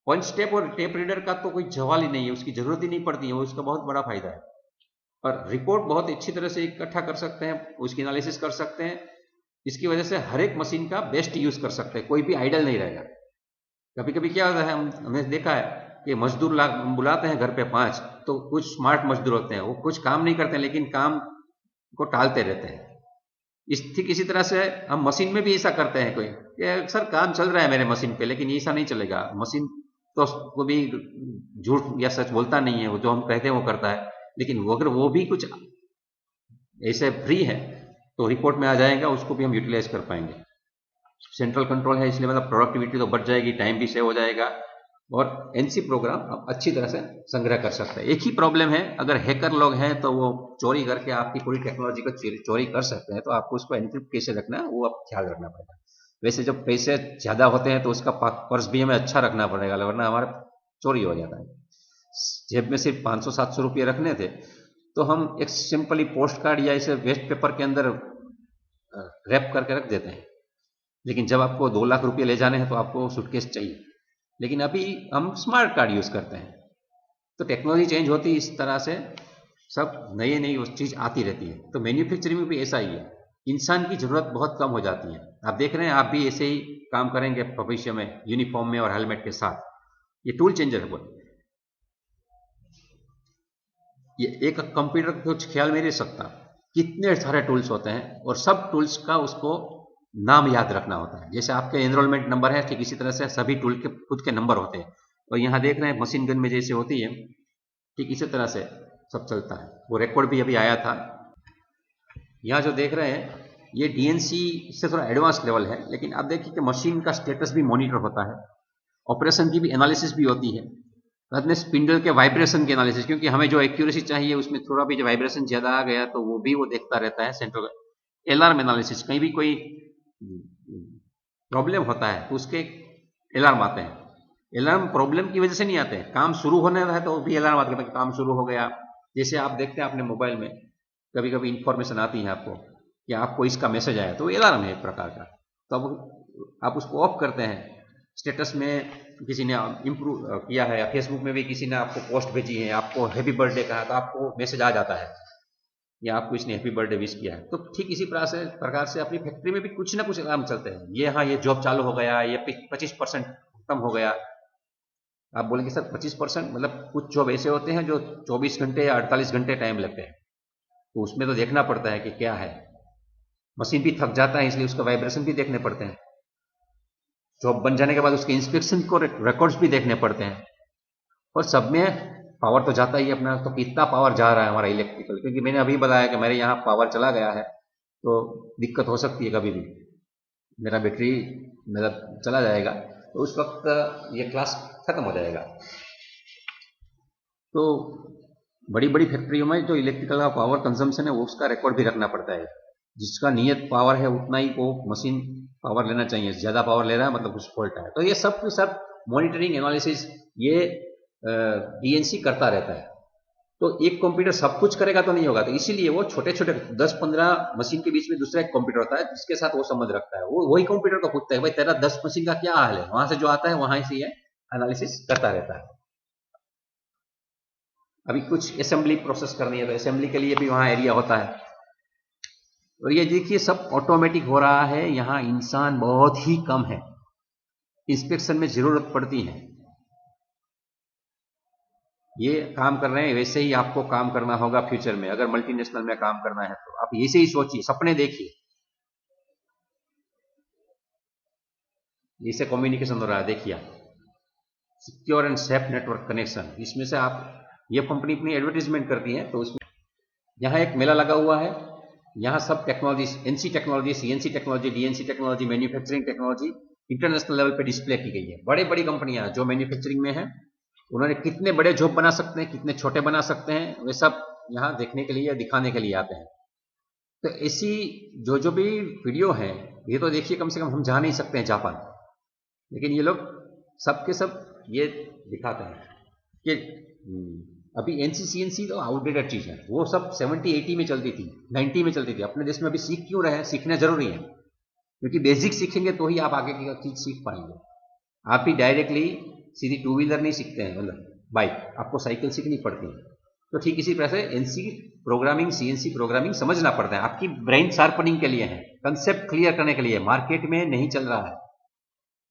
Speaker 1: पंच टेप और टेप रीडर का तो कोई सवाल ही नहीं है, उसकी जरूरत ही नहीं पड़ती है, वो उसका बहुत बड़ा फायदा है। और रिपोर्ट बहुत अच्छी तरह से इकट्ठा कर सकते हैं, उसकी एनालिसिस कर सकते हैं। इसकी वजह से हर एक मशीन का बेस्ट यूज कर सकते हैं, कोई भी आइडल नहीं रहेगा। कभी कभी क्या होता है, हमने देखा है कि मजदूर बुलाते हैं घर पे 5, तो कुछ स्मार्ट मजदूर होते हैं वो कुछ काम नहीं करते हैं लेकिन काम को टालते रहते हैं। ठीक इसी तरह से हम मशीन में भी ऐसा करते हैं, कोई कि सर काम चल रहा है मेरे मशीन पे, लेकिन ऐसा नहीं चलेगा। मशीन तो वो भी झूठ या सच बोलता नहीं है, वो जो हम कहते हैं वो करता है, लेकिन वो अगर वो भी कुछ ऐसे फ्री है तो रिपोर्ट में आ जाएगा, उसको भी हम यूटिलाइज कर पाएंगे। सेंट्रल कंट्रोल है इसलिए मतलब प्रोडक्टिविटी तो बढ़ जाएगी, टाइम भी सेव हो जाएगा और एनसी प्रोग्राम आप अच्छी तरह से संग्रह कर सकते हैं। एक ही प्रॉब्लम है, अगर हैकर लोग हैं तो वो चोरी करके आपकी पूरी टेक्नोलॉजी को चोरी कर सकते हैं, तो आपको उसको एनक्रिप्ट कैसे रखना है वो आप ख्याल रखना पड़ेगा। वैसे जब पैसे ज्यादा होते हैं तो उसका पर्स भी हमें अच्छा रखना पड़ेगा, वरना हमारा चोरी हो जाता है। जेब में सिर्फ 500-700 रुपये रखने थे तो हम एक सिंपली पोस्ट कार्ड या इसे वेस्ट पेपर के अंदर रैप करके रख देते हैं, लेकिन जब आपको 2 लाख रुपये ले जाने हैं तो आपको सूटकेस चाहिए। लेकिन अभी हम स्मार्ट कार्ड यूज करते हैं, तो टेक्नोलॉजी चेंज होती है इस तरह से, सब नई नई उस चीज़ आती रहती है। तो मैन्युफैक्चरिंग में भी ऐसा ही है, इंसान की ज़रूरत बहुत कम हो जाती है। आप देख रहे हैं, आप भी ऐसे ही काम करेंगे भविष्य में यूनिफॉर्म में और हेलमेट के साथ। ये टूल चेंजर है। ये एक कंप्यूटर को कुछ ख्याल में नहीं सकता, कितने सारे टूल्स होते हैं और सब टूल्स का उसको नाम याद रखना होता है। जैसे आपके एनरोलमेंट नंबर है, ठीक इसी तरह से सभी टूल के खुद के नंबर होते हैं। और यहाँ देख रहे हैं मशीन गन में जैसे होती है, ठीक इसी तरह से सब चलता है। वो रिकॉर्ड भी अभी आया था। यहाँ जो देख रहे हैं ये डीएनसी से थोड़ा एडवांस लेवल है, लेकिन आप देखिए कि मशीन का स्टेटस भी मॉनिटर होता है, ऑपरेशन की भी एनालिसिस भी होती है, साथ में स्पिंडल के वाइब्रेशन की एनालिसिस, क्योंकि हमें जो एक्यूरेसी चाहिए उसमें थोड़ा भी जो वाइब्रेशन ज़्यादा आ गया तो वो भी वो देखता रहता है। सेंट्रल अलार्म एनालिसिस, कहीं भी कोई प्रॉब्लम होता है तो उसके अलार्म आते हैं। अलार्म प्रॉब्लम की वजह से नहीं आते हैं, काम शुरू होने रहा है तो भी अलार्म आता है कि काम शुरू हो गया। जैसे आप देखते हैं अपने मोबाइल में कभी कभी इंफॉर्मेशन आती है आपको कि आपको इसका मैसेज आया, तो अलार्म है एक प्रकार का। तो अब आप उसको ऑफ करते हैं। स्टेटस में किसी ने इम्प्रूव किया है, या फेसबुक में भी किसी ने आपको पोस्ट भेजी है, आपको हैप्पी बर्थडे कहा, तो आपको मैसेज आ जाता है या आपको इसने हैप्पी बर्थडे विश किया है। तो ठीक इसी प्रकार से अपनी फैक्ट्री में भी कुछ ना कुछ अलार्म चलते हैं। ये हाँ, ये जॉब चालू हो गया, ये 25% खत्म हो गया। आप बोलेंगे सर 25%, मतलब कुछ जॉब ऐसे होते हैं जो 24 घंटे या 48 घंटे टाइम लगते हैं, तो उसमें तो देखना पड़ता है कि क्या है। मशीन भी थक जाता है, इसलिए उसका वाइब्रेशन भी देखने पड़ते हैं। जॉब बन जाने के बाद उसके इंस्पेक्शन को रिकॉर्ड्स भी देखने पड़ते हैं। और सब में पावर तो जाता ही अपना, तो कितना पावर जा रहा है हमारा इलेक्ट्रिकल, क्योंकि मैंने अभी बताया कि मेरे यहाँ पावर चला गया है तो दिक्कत हो सकती है, कभी भी मेरा बैटरी मेरा चला जाएगा तो उस वक्त ये क्लास खत्म हो जाएगा। तो बड़ी बड़ी फैक्ट्रियों में जो इलेक्ट्रिकल का पावर कंजम्पशन है वो उसका रिकॉर्ड भी रखना पड़ता है। जिसका नियत पावर है उतना ही वो मशीन पावर लेना चाहिए, ज़्यादा पावर ले रहा है मतलब कुछ फॉल्ट है। तो ये सब मॉनिटरिंग एनालिसिस ये डीएनसी करता रहता है। तो एक कंप्यूटर सब कुछ करेगा तो नहीं होगा, तो इसीलिए वो छोटे छोटे 10-15 मशीन के बीच में दूसरा एक कंप्यूटर होता है जिसके साथ वो संबंध रखता है। वो वही कंप्यूटर को पूछता है भाई तेरा 10 मशीन का क्या हाल है, वहां से जो आता है वहां से ये एनालिसिस करता रहता है। अभी कुछ असेंबली प्रोसेस करनी है तो असेंबली के लिए भी वहां एरिया होता है। और ये देखिए सब ऑटोमेटिक हो रहा है, यहाँ इंसान बहुत ही कम है, इंस्पेक्शन में जरूरत पड़ती है। ये काम कर रहे हैं, वैसे ही आपको काम करना होगा फ्यूचर में। अगर मल्टीनेशनल में काम करना है तो आप ऐसे ही सोचिए, सपने देखिए। जिससे कम्युनिकेशन हो रहा है, देखिए secure and safe network connection, इसमें से आप ये कंपनी अपनी एडवर्टीजमेंट करती है तो उसमें यहाँ एक मेला लगा हुआ है। यहाँ सब technology, NC technology, CNC technology, DNC technology, manufacturing technology international level पे डिस्प्ले की गई है। बड़ी बड़ी कंपनियां जो मैन्युफैक्चरिंग में है, उन्होंने कितने बड़े जॉब बना सकते हैं, कितने छोटे बना सकते हैं, वे सब यहाँ देखने के लिए, दिखाने के लिए आते हैं। तो ऐसी जो भी वीडियो है, ये तो देखिए कम से कम हम जा नहीं सकते हैं जापान, लेकिन ये लोग सब के सब ये दिखाते हैं कि अभी एनसीसीएनसी तो आउटडेटेड चीज़ है। वो सब 70-80 में चलती थी, 90 में चलती थी। अपने देश में अभी सीख क्यों रहे हैं? सीखना जरूरी है, क्योंकि बेसिक सीखेंगे तो ही आप आगे की चीज़ सीख पाएंगे। आप भी डायरेक्टली सीधी टू व्हीलर नहीं सीखते हैं, मतलब बाइक, आपको साइकिल सीखनी पड़ती है। तो ठीक इसी तरह से एनसी प्रोग्रामिंग, सीएनसी प्रोग्रामिंग समझना पड़ता है, आपकी ब्रेन शार्पनिंग के लिए है, कंसेप्ट क्लियर करने के लिए। मार्केट में नहीं चल रहा है,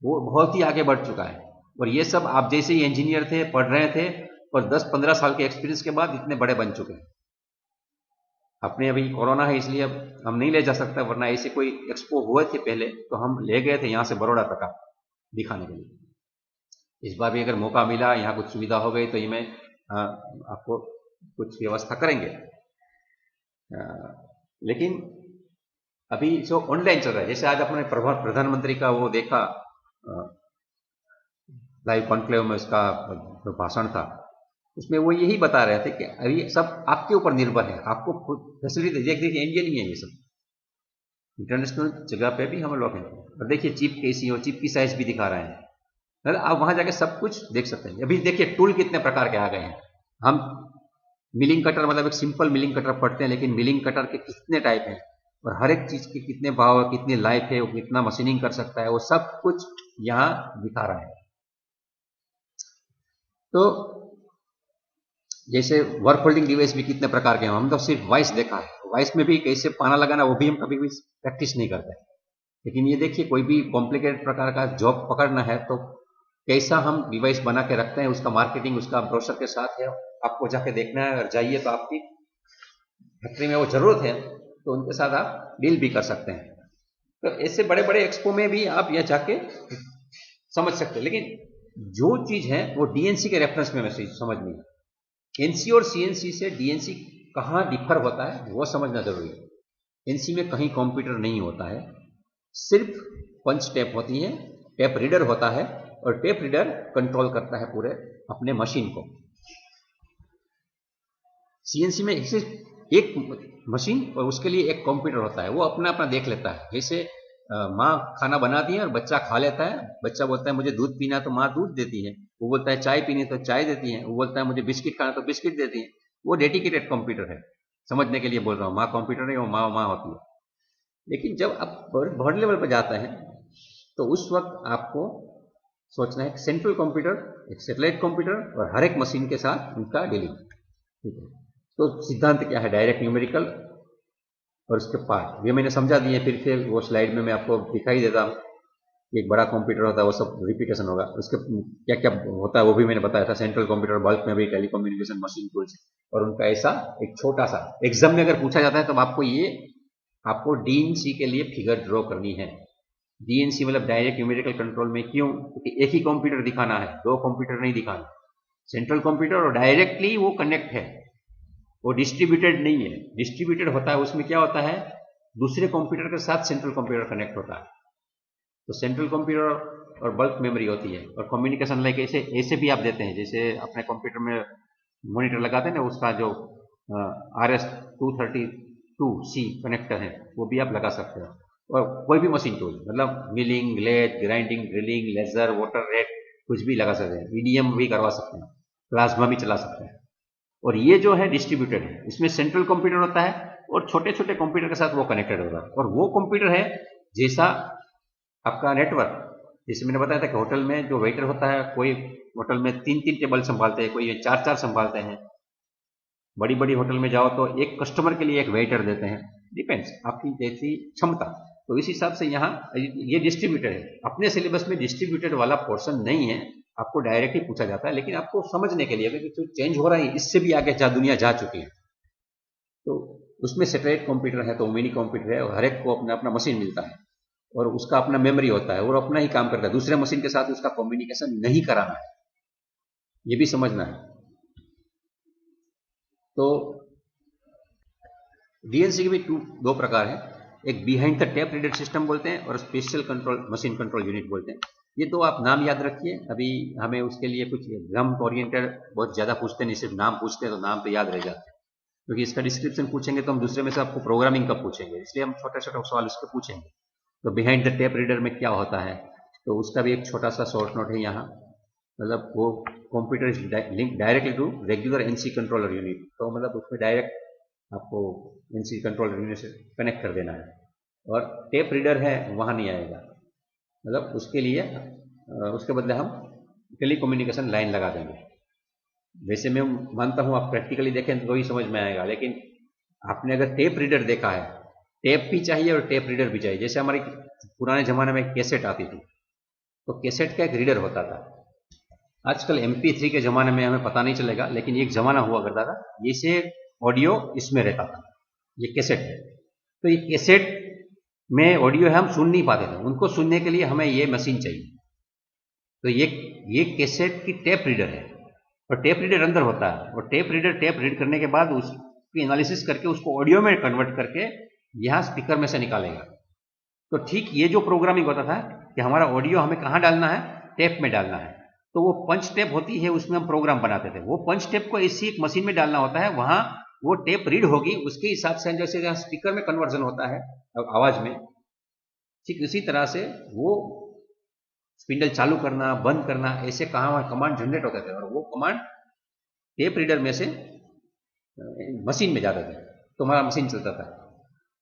Speaker 1: वो बहुत ही आगे बढ़ चुका है। और ये सब आप जैसे ही इंजीनियर थे, पढ़ रहे थे, और 10-15 साल के एक्सपीरियंस के बाद इतने बड़े बन चुके हैं। अपने अभी कोरोना है इसलिए अब हम नहीं ले जा सकते, वरना ऐसे कोई एक्सपो हुए थे पहले तो हम ले गए थे यहाँ से बड़ौदा तक दिखाने के लिए। इस बार भी अगर मौका मिला, यहाँ कुछ सुविधा हो गई तो ये मैं आपको कुछ व्यवस्था करेंगे। लेकिन अभी जो ऑनलाइन चल रहा है, जैसे आज अपने प्रधानमंत्री का वो देखा लाइव कॉन्क्लेव में, उसका जो भाषण था उसमें वो यही बता रहे थे कि अभी सब आपके ऊपर निर्भर है, आपको खुद फैसिलिटी देखिए इंडियन ही है ये सब, इंटरनेशनल जगह पे भी हम लोग हैं। और देखिए चिप कैसी हो, चिप की साइज भी दिखा रहे हैं, मतलब आप वहां जाके सब कुछ देख सकते हैं। अभी देखिए टूल कितने प्रकार के आ गए हैं। हम मिलिंग कटर, मतलब एक सिंपल मिलिंग कटर पढ़ते हैं, लेकिन मिलिंग कटर के कितने टाइप हैं और हर एक चीज के कितने भाव है, कितनी लाइफ है, वो कितना मशीनिंग कर सकता है, वो सब कुछ यहाँ दिखा रहा है। तो जैसे वर्क होल्डिंग डिवाइस भी कितने प्रकार के हैं, हम तो सिर्फ वॉइस देखा है, वॉइस में भी कैसे पाना लगाना वो भी हम कभी भी प्रैक्टिस नहीं करते। लेकिन ये देखिए कोई भी कॉम्प्लिकेटेड प्रकार का जॉब पकड़ना है तो कैसा हम डिवाइस बना के रखते हैं, उसका मार्केटिंग उसका ब्रोशर के साथ है, आपको जाके देखना है, अगर जाइए तो आपकी फैक्ट्री में वो जरूरत है तो उनके साथ आप डील भी कर सकते हैं। तो ऐसे बड़े बड़े एक्सपो में भी आप यह जाके समझ सकते हैं। लेकिन जो चीज है वो डीएनसी के रेफरेंस में मैसेज समझनी है। एनसी और सीएनसी से डीएनसी कहाँ डिफर होता है वो समझना जरूरी है। एनसी में कहीं कंप्यूटर नहीं होता है, सिर्फ पंच टेप होती है, टेप रीडर होता है और टेप रीडर कंट्रोल करता है पूरे अपने मशीन को। सीएनसी में सिर्फ एक मशीन और उसके लिए एक कंप्यूटर होता है, वो अपना अपना देख लेता है। जैसे माँ खाना बनाती है और बच्चा खा लेता है, बच्चा बोलता है मुझे दूध पीना तो माँ दूध देती है, वो बोलता है चाय पीनी तो चाय देती है, वो बोलता है मुझे बिस्किट खाना तो बिस्किट देती है। वो डेडिकेटेड कंप्यूटर है, समझने के लिए बोल रहा हूँ, माँ कंप्यूटर नहीं, वो माँ माँ होती है। लेकिन जब आप बर्ड लेवल पर जाते हैं तो उस वक्त आपको सोचना है सेंट्रल कंप्यूटर, एक सैटेलाइट कंप्यूटर और हर एक मशीन के साथ उनका डीलिंग। ठीक है, तो सिद्धांत क्या है, डायरेक्ट न्यूमेरिकल और उसके पार्ट ये मैंने समझा दिए, फिर से वो स्लाइड में मैं आपको दिखाई देता हूँ। एक बड़ा कंप्यूटर होता है, वो सब रिपीटेशन होगा, उसके क्या क्या होता है वो भी मैंने बताया था। Central computer, bulk memory, telecommunication, machine tools, और उनका ऐसा एक छोटा सा एग्जाम में अगर पूछा जाता है तो आपको डीएनसी के लिए फिगर ड्रॉ करनी है। डीएनसी मतलब डायरेक्ट न्यूमेरिकल कंट्रोल में, क्यों? क्योंकि एक ही कंप्यूटर दिखाना है, दो कंप्यूटर नहीं दिखाना। सेंट्रल कंप्यूटर और डायरेक्टली वो कनेक्ट है, वो डिस्ट्रीब्यूटेड नहीं है। डिस्ट्रीब्यूटेड होता है उसमें क्या होता है, दूसरे कंप्यूटर के साथ सेंट्रल कंप्यूटर कनेक्ट होता है। तो सेंट्रल कंप्यूटर और बल्क मेमोरी होती है, और कम्युनिकेशन लाइक ऐसे भी आप देते हैं, जैसे अपने कंप्यूटर में मॉनिटर लगाते हैं ना, उसका जो RS-232C कनेक्टर है वो भी आप लगा सकते हो। और कोई भी मशीन टूल, मतलब milling, lathe, grinding, drilling, laser, water rate, कुछ भी लगा सकते हैं। ईडीएम भी करवा सकते हैं, प्लाज्मा भी चला सकते हैं। और ये जो है डिस्ट्रीब्यूटेड है, इसमें सेंट्रल कंप्यूटर होता है और छोटे छोटे कंप्यूटर के साथ वो कनेक्टेड होता है। और वो कंप्यूटर है जैसा आपका नेटवर्क, जैसे मैंने बताया था कि होटल में जो वेटर होता है, कोई होटल में 3-3 टेबल संभालते हैं, कोई 4-4 संभालते हैं। बड़ी बड़ी होटल में जाओ तो एक कस्टमर के लिए एक वेटर देते हैं, डिपेंड्स आपकी जैसी क्षमता। तो इस हिसाब से यहाँ ये डिस्ट्रीब्यूटेड है। अपने सिलेबस में डिस्ट्रीब्यूटेड वाला पोर्शन नहीं है, आपको डायरेक्ट ही पूछा जाता है, लेकिन आपको समझने के लिए क्योंकि चेंज हो रहा है, इससे भी आगे दुनिया जा चुकी है। तो उसमें सेटेलाइट कंप्यूटर है तो मिनी कंप्यूटर है, और हर एक को अपना अपना मशीन मिलता है और उसका अपना मेमोरी होता है और अपना ही काम करता है, दूसरे मशीन के साथ उसका कम्युनिकेशन नहीं कराना है, ये भी समझना है। तो डीएनसी के भी दो प्रकार है, एक behind the tape reader system बोलते हैं और special control machine control unit बोलते हैं। ये दो आप नाम याद रखिए, अभी हमें उसके लिए कुछ एग्जाम ओरिएंटेड बहुत ज़्यादा पूछते नहीं, सिर्फ नाम पूछते हैं तो नाम तो याद रह जाते हैं, क्योंकि इसका डिस्क्रिप्शन पूछेंगे तो हम दूसरे में से आपको प्रोग्रामिंग कब पूछेंगे, इसलिए हम छोटे छोटे सवाल उसके पूछेंगे। तो बिहाइंड द टेप रीडर में क्या होता है, तो उसका भी एक छोटा सा शॉर्ट नोट है यहाँ, मतलब वो computer is link directly to regular NC controller unit, तो मतलब उसमें डायरेक्ट आपको एनसी कंट्रोलर यूनिट से कनेक्ट कर देना है। और टेप रीडर है वहाँ नहीं आएगा, मतलब उसके लिए उसके बदले हम टेली कम्युनिकेशन लाइन लगा देंगे। वैसे मैं मानता हूँ आप प्रैक्टिकली देखें तो ही समझ में आएगा, लेकिन आपने अगर टेप रीडर देखा है, टेप भी चाहिए और टेप रीडर भी चाहिए। जैसे हमारी पुराने ज़माने में कैसेट आती थी, तो कैसेट का एक रीडर होता था। आजकल MP3 के ज़माने में हमें पता नहीं चलेगा, लेकिन एक ज़माना हुआ करता था जैसे ऑडियो इसमें रहता था, ये कैसेट है। तो ये कैसेट में ऑडियो है, हम सुन नहीं पाते थे, उनको सुनने के लिए हमें ये मशीन चाहिए। तो ये कैसेट की टेप रीडर है, और टेप रीडर अंदर होता है, और टेप रीडर टेप रीड करने के बाद उसकी एनालिसिस करके उसको ऑडियो में कन्वर्ट करके यहाँ स्पीकर में से निकालेगा। तो ठीक ये जो प्रोग्रामिंग होता था कि हमारा ऑडियो हमें कहाँ डालना है, टेप में डालना है, तो वो पंच टेप होती है, उसमें हम प्रोग्राम बनाते थे। वो पंच टेप को इसी एक मशीन में डालना होता है, वहां वो टेप रीड होगी, उसके हिसाब से जैसे जहाँ स्पीकर में कन्वर्जन होता है आवाज में, ठीक इसी तरह से वो स्पिंडल चालू करना बंद करना ऐसे कमांड जनरेट होते थे, और वो कमांड टेप रीडर में से मशीन में जाते थे, तो हमारा मशीन चलता था।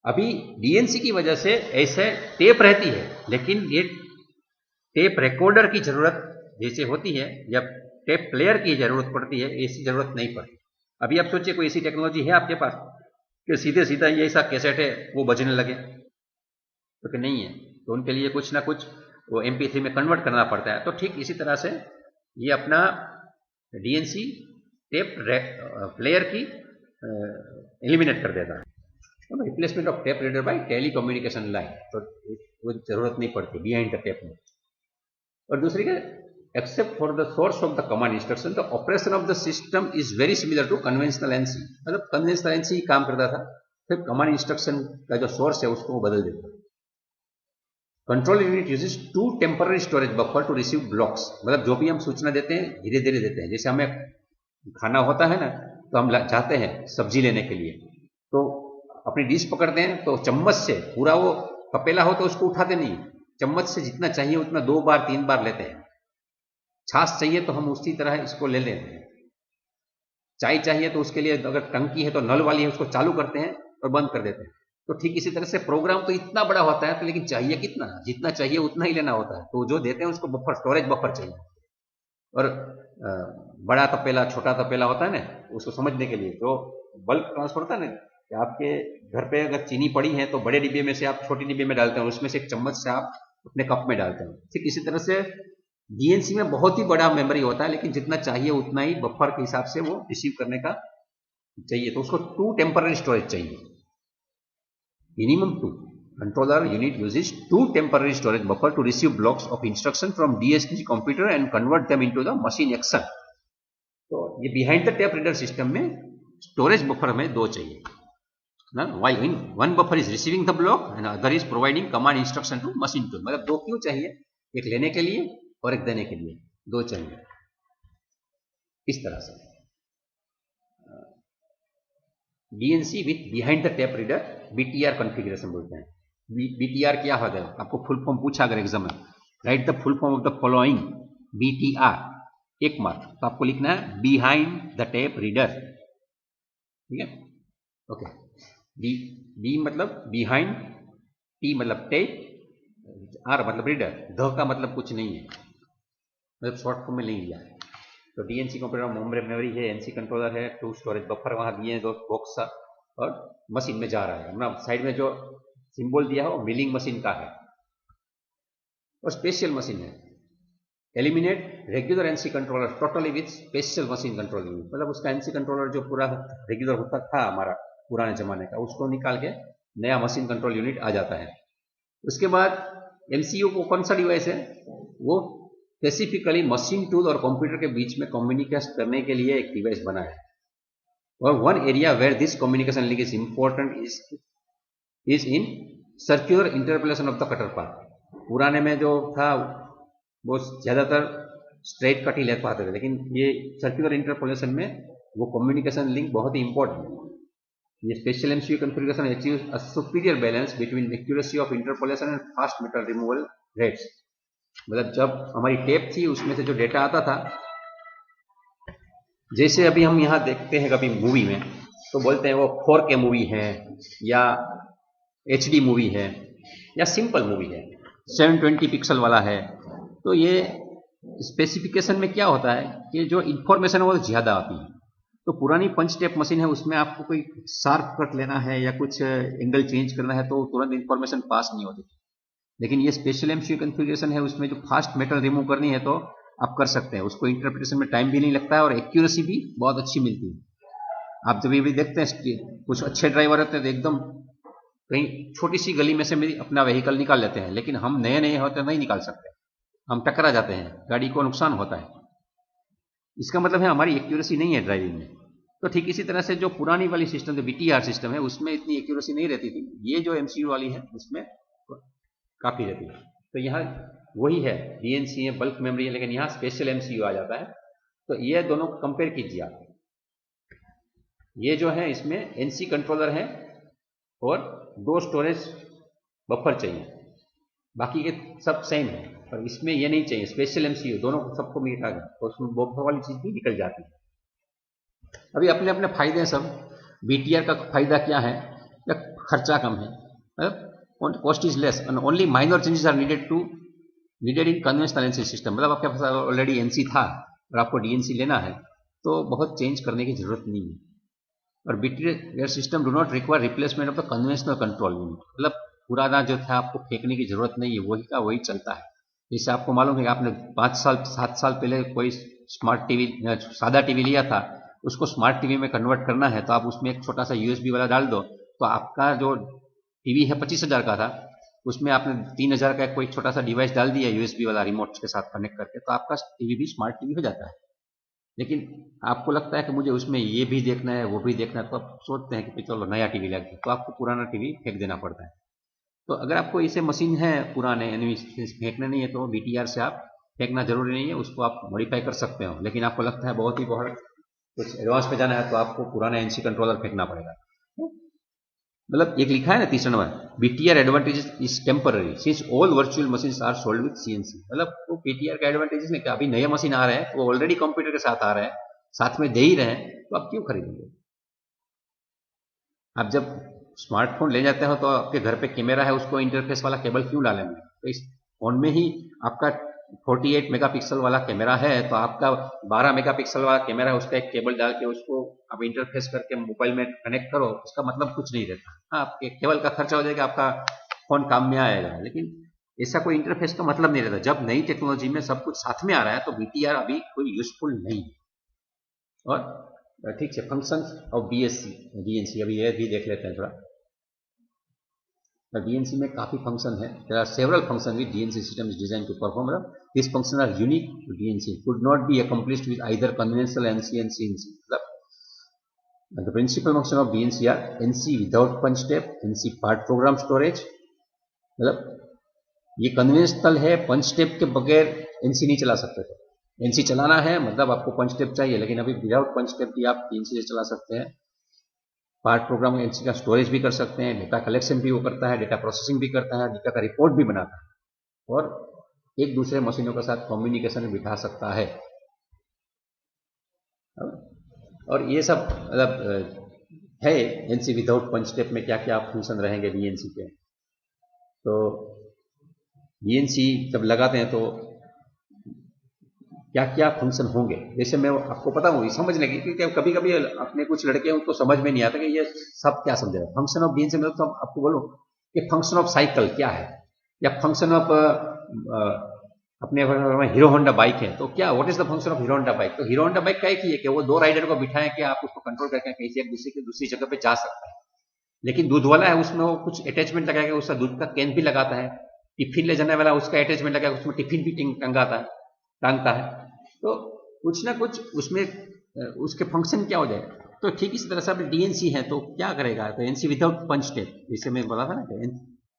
Speaker 1: अभी डीएनसी की वजह से ऐसे टेप रहती है, लेकिन ये टेप रिकॉर्डर की जरूरत जैसे होती है या टेप प्लेयर की जरूरत पड़ती है, ऐसी जरूरत नहीं पड़ती। अभी आप सोचिए कोई ऐसी टेक्नोलॉजी है आपके पास कि सीधे सीधा ये ऐसा कैसेट है वो बजने लगे, तो कि नहीं है। तो उनके लिए कुछ ना कुछ वो MP3 में कन्वर्ट करना पड़ता है। तो ठीक इसी तरह से ये अपना DNC टेप प्लेयर की एलिमिनेट कर देता है। Replacement of tape reader by telecommunication line, तो वो जरूरत नहीं पड़ती बिहाइंड द टेप में। और दूसरी क्या, except for the source of the command instruction the operation of the system is very similar to conventional NC. मतलब कन्वेंशनल एनसी काम करता था, फिर कमांड इंस्ट्रक्शन का जो सोर्स है उसको बदल देता। Control unit uses 2 temporary storage buffer to receive blocks. मतलब जो भी हम सूचना देते हैं धीरे धीरे देते हैं। जैसे हमें खाना होता है ना, तो हम जाते हैं सब्जी लेने के लिए, तो अपनी डिश पकड़ते हैं तो चम्मच से पूरा वो तपेला हो तो उसको उठाते नहीं, चम्मच से जितना चाहिए उतना 2 बार 3 बार लेते हैं। छाछ चाहिए तो हम उसी तरह इसको ले लेते हैं। चाय चाहिए तो उसके लिए अगर टंकी है तो नल वाली है उसको चालू करते हैं और बंद कर देते हैं। तो ठीक इसी तरह से प्रोग्राम तो इतना बड़ा होता है, तो लेकिन चाहिए कितना, जितना चाहिए उतना ही लेना होता है। तो जो देते हैं उसको बफर, स्टोरेज बफर चाहिए। और बड़ा तपेला छोटा तपेला होता है ना, उसको समझने के लिए जो बल्क ट्रांसफर होता है ना, कि आपके घर पे अगर चीनी पड़ी है तो बड़े डिब्बे में से आप छोटी डिब्बे में डालते हैं, उसमें से एक चम्मच से आप अपने कप में डालते हैं। ठीक इसी तरह से DNC में बहुत ही बड़ा मेमोरी होता है, लेकिन जितना चाहिए उतना ही बफर के हिसाब से वो रिसीव करने का चाहिए। तो उसको 2 टेम्पररी स्टोरेज चाहिए, minimum 2। Controller unit uses 2 temporary storage buffer to receive blocks of instruction from DSG computer and convert them into the machine action। तो ये behind the tape reader system में storage buffer हमें 2 चाहिए ना, while one buffer is receiving the block and other is providing command instruction to machine tool। मतलब 2 क्यों चाहिए, एक लेने के लिए और एक देने के लिए, 2 चाहिए। इस तरह से DNC with behind the tape reader BTR configuration बोलते हैं। BTR क्या होता है, आपको फुल फॉर्म पूछा अगर एग्जाम में, right the full form of the following BTR, 1 mark. तो आपको लिखना है बिहाइंड द टेप रीडर, ठीक है, ओके। B मतलब बिहाइंड, T मतलब टेप, R मतलब रीडर, द का मतलब कुछ नहीं है, मतलब शॉर्ट फॉर्म में नहीं लिया है। तो DNC कंप्यूटर मेमोरी है, NC कंट्रोलर है, 2 स्टोरेज बफर वहां दिए हैं, 2 बॉक्स और मशीन में जा रहा है। अपना साइड में जो सिंबल दिया है वो मिलिंग मशीन का है और स्पेशल मशीन है। Eliminate regular NC controller totally with special machine control unit. मतलब उसका NC कंट्रोलर जो पूरा रेगुलर होता था हमारा पुराने जमाने का, उसको निकाल के नया मशीन कंट्रोल यूनिट आ जाता है। उसके बाद MCU को कौन सा डिवाइस है, वो स्पेसिफिकली मशीन टूल और कंप्यूटर के बीच में कम्युनिकेट करने के लिए एक डिवाइस बना है। और one area where this communication link is important is in circular interpolation of the cutter path. पुराने में जो था वो ज्यादातर स्ट्रेट कट ही ले पाते थे, लेकिन ये सर्क्युलर इंटरपोलेशन में वो कम्युनिकेशन लिंक बहुत ही इंपॉर्टेंट है। ये special MCU configuration achieves a superior balance between accuracy of interpolation and fast metal removal rates. मतलब जब हमारी टेप थी उसमें से जो डेटा आता था, जैसे अभी हम यहाँ देखते हैं कभी मूवी में तो बोलते हैं वो 4K मूवी है या HD मूवी है या सिंपल मूवी है, 720 पिक्सल वाला है। तो ये स्पेसिफिकेशन में क्या होता है कि जो इन्फॉर्मेशन है वो ज़्यादा आती है। तो पुरानी पंच टेप मशीन है, उसमें आपको कोई शार्प कट लेना है या कुछ एंगल चेंज करना है तो तुरंत इन्फॉर्मेशन पास नहीं होती। लेकिन ये स्पेशल MCU कॉन्फ़िगरेशन है, उसमें जो फास्ट मेटल रिमूव करनी है तो आप कर सकते हैं। उसको इंटरप्रिटेशन में टाइम भी नहीं लगता है और एक्यूरेसी भी बहुत अच्छी मिलती है। आप जब भी देखते हैं कुछ अच्छे ड्राइवर होते हैं तो एकदम कहीं छोटी सी गली में से भी अपना व्हीकल निकाल लेते हैं, लेकिन हम नए नए होते नहीं निकाल सकते, हम टकरा जाते हैं, गाड़ी को नुकसान होता है। इसका मतलब है हमारी एक्यूरेसी नहीं है ड्राइविंग में। तो ठीक इसी तरह से जो पुरानी वाली सिस्टम जो BTR सिस्टम है उसमें इतनी एक्यूरेसी नहीं रहती थी, ये जो MCU वाली है उसमें काफी रहती है। तो यहाँ वही है, DNC है, बल्क मेमोरी है, लेकिन यहाँ स्पेशल MCU आ जाता है। तो ये दोनों को कंपेयर कीजिए आप। ये जो है इसमें NC कंट्रोलर है और 2 स्टोरेज बफर चाहिए, बाकी के सब सेम है, पर इसमें ये नहीं चाहिए स्पेशल MCU, दोनों को सबको मिटा गया तो उसमें बफर वाली चीज भी निकल जाती है। अभी अपने अपने फायदे हैं सब। BTR का फायदा क्या है, खर्चा कम है, मतलब cost is less and only minor changes are needed in conventional NC system. मतलब आपके पास ऑलरेडी NC था और आपको DNC लेना है तो बहुत चेंज करने की जरूरत नहीं है। और BTR system do not require replacement of the conventional control unit, मतलब पुराना जो था आपको फेंकने की जरूरत नहीं है, वही का वही चलता है। जैसे आपको मालूम है कि आपने 5 साल 7 साल पहले कोई स्मार्ट टीवी, सादा टीवी लिया था, उसको स्मार्ट टीवी में कन्वर्ट करना है तो आप उसमें एक छोटा सा USB वाला डाल दो, तो आपका जो टीवी है 25,000 का था, उसमें आपने 3,000 का कोई छोटा सा डिवाइस डाल दिया USB वाला रिमोट के साथ कनेक्ट करके, तो आपका टीवी भी स्मार्ट टीवी हो जाता है। लेकिन आपको लगता है कि मुझे उसमें ये भी देखना है वो भी देखना है, तो आप सोचते हैं कि चलो नया टीवी लगे, तो आपको पुराना टीवी फेंक देना पड़ता है। तो अगर आपको इसे मशीन है पुराने यानी फेंकना नहीं है, तो BTR से आप फेंकना जरूरी नहीं है, उसको आप मॉडिफाई कर सकते हो। लेकिन आपको लगता है बहुत कुछ एडवांस में जाना है, तो आपको पुराना NC कंट्रोलर फेंकना पड़ेगा। मतलब एक लिखा है ना तीसरा नंबर, BTR advantages is temporary since all virtual machines are sold with CNC। मतलब वो BTR का एडवांटेजेस नहीं कि अभी नए मशीन आ रहे हैं, वो ऑलरेडी कंप्यूटर के साथ आ रहे हैं, साथ में दे ही रहे हैं, तो आप क्यों खरीदेंगे। आप जब स्मार्टफोन ले जाते हो तो आपके घर पे कैमरा है, उसको इंटरफेस वाला केबल क्यों डालेंगे। तो इस फोन में ही आपका 48 मेगापिक्सल वाला कैमरा है, तो आपका 12 मेगापिक्सल वाला कैमरा है, उसका एक केबल डाल के उसको आप इंटरफेस करके मोबाइल में कनेक्ट करो, उसका मतलब कुछ नहीं रहता। हाँ, आपके केबल का खर्चा हो जाएगा, आपका फोन काम में आएगा, लेकिन ऐसा कोई इंटरफेस का मतलब नहीं रहता। जब नई टेक्नोलॉजी में सब कुछ साथ में आ रहा है, तो BTR अभी कोई यूजफुल नहीं है। और ठीक है, फंक्शन ऑफ DNC अभी ये भी देख लेते हैं थोड़ा। DNC में काफी फंक्शन है। There are several function with DNC system is design to perform. This function are unique to DNC, could not be accomplished with either conventional NC and CNC। मतलब the principal function of DNC are NC without punch step, NC part program storage. मतलब ये conventional है, पंच step के बगैर NC नहीं चला सकते थे। NC चलाना है मतलब आपको पंच स्टेप चाहिए, लेकिन अभी विदाउट पंच स्टेप भी आप DNC से चला सकते हैं। पार्ट प्रोग्राम NC का स्टोरेज भी कर सकते हैं, डेटा कलेक्शन भी वो करता है, डेटा प्रोसेसिंग भी करता है, डेटा का रिपोर्ट भी बनाता है, और एक दूसरे मशीनों के साथ कम्युनिकेशन बिठा सकता है। और ये सब मतलब है NC विदाउट पंच स्टेप में क्या क्या फंक्शन रहेंगे DNC के। तो DNC जब लगाते हैं तो क्या क्या फंक्शन होंगे, जैसे मैं आपको पता हूँ समझने की, क्योंकि कभी कभी अपने कुछ लड़के उनको समझ में नहीं आता कि ये सब क्या समझेगा। फंक्शन ऑफ DNC मतलब तो आपको बोलो कि फंक्शन ऑफ साइकिल क्या है, या फंक्शन ऑफ अपने हीरो होंडा बाइक है, तो क्या what is the function of hero Honda bike. तो हीरो होंडा बाइक का एक ही है कि वो 2 राइडर को बिठाएं कि आप उसको कंट्रोल करके कहीं से एक दूसरे की दूसरी जगह पे जा सकता है। लेकिन दूध वाला है, उसमें वो कुछ अटैचमेंट लगाएगा, उसका दूध का कैन भी लगाता है। टिफिन ले जाने वाला उसका अटैचमेंट लगाएगा, उसमें टिफिन भी टांगता है। तो कुछ ना कुछ उसमें उसके फंक्शन क्या हो जाए। तो ठीक इसी तरह से अब DNC है तो क्या करेगा, तो NC विदाउट पंच स्टेप, जैसे मैं बोला था ना कि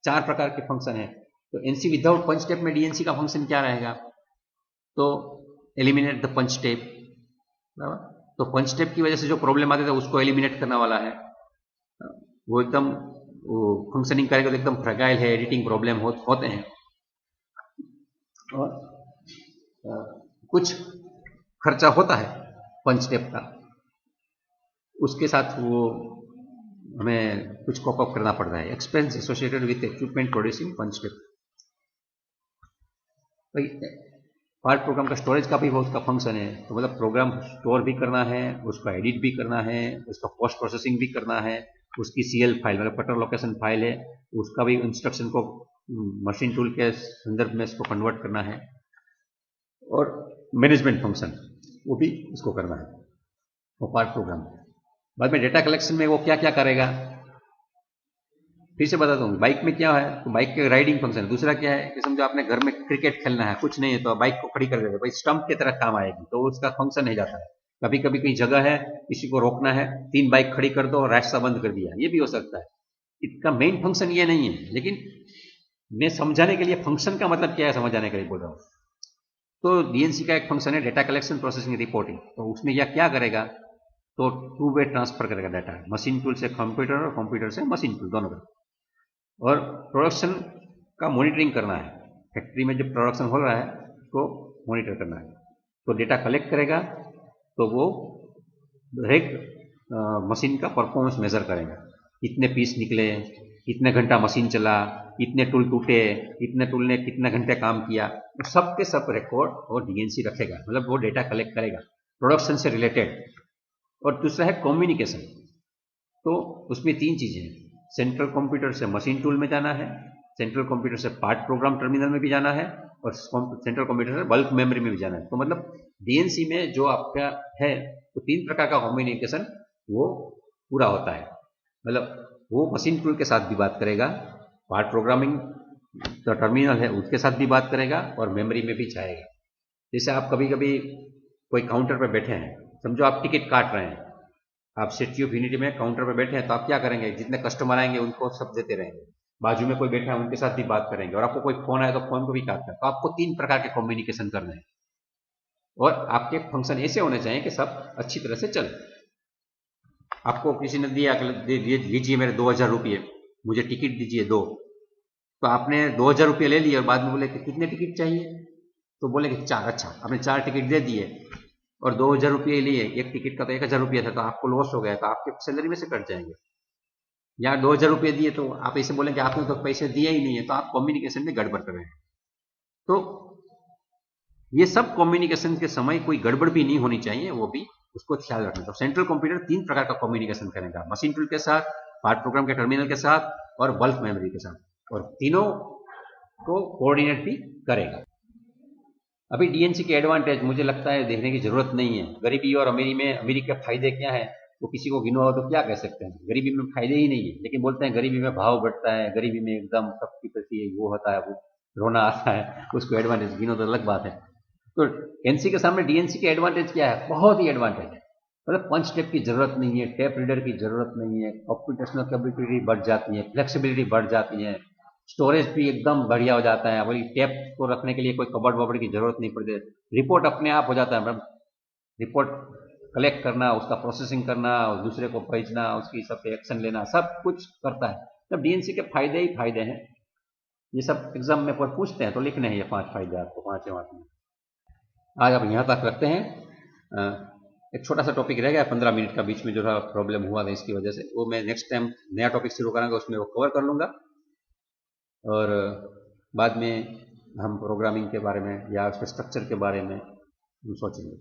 Speaker 1: 4 प्रकार के फंक्शन है, तो NC विदाउट पंच स्टेप में DNC का फंक्शन क्या रहेगा, तो एलिमिनेट द पंच स्टेप। तो पंच स्टेप की वजह से जो प्रॉब्लम आते थे उसको एलिमिनेट करने वाला है, वो एकदम फंक्शनिंग करेगा तो एकदम फ्रेगाइल है, एडिटिंग प्रॉब्लम होते हैं, और कुछ खर्चा होता है पंच स्टेप का, उसके साथ वो हमें कुछ कॉप अप करना पड़ता है, expense associated with equipment producing punch step. Part program का स्टोरेज का भी बहुत का फंक्शन है, तो मतलब प्रोग्राम स्टोर भी करना है, उसका एडिट भी करना है, उसका पोस्ट प्रोसेसिंग भी करना है, उसकी CL फाइल मतलब पटर लोकेशन फाइल है, उसका भी इंस्ट्रक्शन को मशीन टूल के संदर्भ में इसको कन्वर्ट करना है, और मैनेजमेंट फंक्शन वो भी उसको करना है, वो पार्ट प्रोग्राम। बाद में डेटा कलेक्शन में वो क्या क्या करेगा फिर से बताता हूँ। बाइक में क्या है, तो बाइक के राइडिंग फंक्शन है। दूसरा क्या है कि समझो आपने घर में क्रिकेट खेलना है, कुछ नहीं है तो बाइक को खड़ी कर देते, भाई स्टंप की तरह काम आएगी, तो उसका फंक्शन नहीं जाता है। कभी कभी कहीं जगह है, किसी को रोकना है, 3 बाइक खड़ी कर दो, रास्ता बंद कर दिया, ये भी हो सकता है। इसका मेन फंक्शन ये नहीं है, लेकिन मैं समझाने के लिए फंक्शन का मतलब क्या है समझाने के लिए बोल रहा हूँ। तो DNC का एक फंक्शन है डेटा कलेक्शन प्रोसेसिंग रिपोर्टिंग, तो उसमें यह क्या करेगा, तो 2 वे ट्रांसफर करेगा डाटा, मशीन टूल से कंप्यूटर और कंप्यूटर से मशीन टूल दोनों का। और प्रोडक्शन का मॉनिटरिंग करना है, फैक्ट्री में जब प्रोडक्शन हो रहा है उसको मॉनिटर करना है। तो डेटा कलेक्ट करेगा तो वो हरेक मशीन का परफॉर्मेंस मेजर करेगा, कितने पीस निकले, कितने घंटा मशीन चला, कितने टूल टूटे, कितने टूल ने कितने घंटे काम किया, सब के सब रिकॉर्ड और DNC रखेगा, मतलब वो डेटा कलेक्ट करेगा। प्रोडक्शन से रिलेटेड, और दूसरा है कम्युनिकेशन। तो उसमें तीन चीजें हैं, सेंट्रल कंप्यूटर से मशीन टूल में जाना है, सेंट्रल कंप्यूटर से पार्ट प्रोग्राम टर्मिनल में भी जाना है, और सेंट्रल कंप्यूटर से बल्क मेमोरी में भी जाना है। तो मतलब डीएनसी में जो आपका है तो तीन प्रकार का कम्युनिकेशन वो पूरा होता है। मतलब वो मशीन टूल के साथ भी बात करेगा, पार्ट प्रोग्रामिंग तो टर्मिनल है उसके साथ भी बात करेगा, और मेमोरी में भी जाएगा। जैसे आप कभी कभी कोई काउंटर पर बैठे हैं, समझो आप टिकट काट रहे हैं, आप सिटी ऑफ यूनिटी में काउंटर पर बैठे हैं, तो आप क्या करेंगे, जितने कस्टमर आएंगे उनको सब देते रहेंगे, बाजू में कोई बैठा है उनके साथ भी बात करेंगे, और आपको कोई फोन आए तो फोन को भी काटना है। तो आपको तीन प्रकार के कम्युनिकेशन करने हैं, और आपके फंक्शन ऐसे होने चाहिए कि सब अच्छी तरह से चले। आपको किसी ने दिया लीजिए मेरे 2000 रुपये, मुझे टिकट दीजिए दो, तो आपने 2000 रुपये ले लिए और बाद में बोले कि कितने टिकट चाहिए, तो बोले कि 4। अच्छा, आपने 4 टिकट दे दिए और 2000 रुपये लिए, एक टिकट का तो 1000 रुपया था, तो आपको लॉस हो गया, तो आपके सैलरी में से कट जाएंगे। या 2000 रुपये दिए तो आप ऐसे बोले कि आपने तो पैसे दिए ही नहीं है, तो आप कम्युनिकेशन में गड़बड़ कर रहे हैं। तो ये सब कम्युनिकेशन के समय कोई गड़बड़ भी नहीं होनी चाहिए, वो भी उसको ख्याल रखना। तो सेंट्रल कंप्यूटर तीन प्रकार का कम्युनिकेशन करेगा, मशीन टूल के साथ, पार्ट प्रोग्राम के टर्मिनल के साथ, और बल्क मेमोरी के साथ, और तीनों को कोऑर्डिनेट भी करेगा। अभी डीएनसी के एडवांटेज मुझे लगता है देखने की जरूरत नहीं है। गरीबी और अमीरी में, अमीरी के फायदे क्या है, वो किसी को गिनो तो क्या कह सकते हैं, गरीबी में फायदे ही नहीं है, लेकिन बोलते हैं गरीबी में भाव बढ़ता है, गरीबी में एकदम सबकी प्रति वो होता है, वो रोना आता है, उसको एडवांटेज गिनो तो अलग बात है। तो एनसी के सामने डीएनसी के एडवांटेज क्या है, बहुत ही एडवांटेज है। मतलब पंच टेप की जरूरत नहीं है, टेप रीडर की जरूरत नहीं है, कंप्यूटेशनल कैपेबिलिटी बढ़ जाती है, फ्लेक्सिबिलिटी बढ़ जाती है, स्टोरेज भी एकदम बढ़िया हो जाता है, वही टेप को रखने के लिए कोई कबड़ वबड़ की जरूरत नहीं पड़ती, रिपोर्ट अपने आप हो जाता है। मतलब रिपोर्ट कलेक्ट करना, उसका प्रोसेसिंग करना, और दूसरे को भेजना, उसकी सब पे एक्शन लेना, सब कुछ करता है। जब डीएनसी के फायदे ही फायदे हैं, ये सब एग्जाम में पूछते हैं तो लिखने हैं ये 5 फायदे आपको, 5 में। आज आप यहाँ तक रखते हैं। एक छोटा सा टॉपिक रह गया 15 मिनट का, बीच में जो था प्रॉब्लम हुआ था इसकी वजह से, वो मैं नेक्स्ट टाइम नया टॉपिक शुरू करेंगे उसमें वो कवर कर लूँगा, और बाद में हम प्रोग्रामिंग के बारे में या उसके स्ट्रक्चर के बारे में हम सोचेंगे।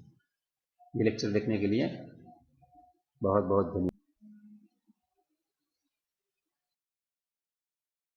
Speaker 1: ये लेक्चर देखने के लिए बहुत बहुत धन्यवाद।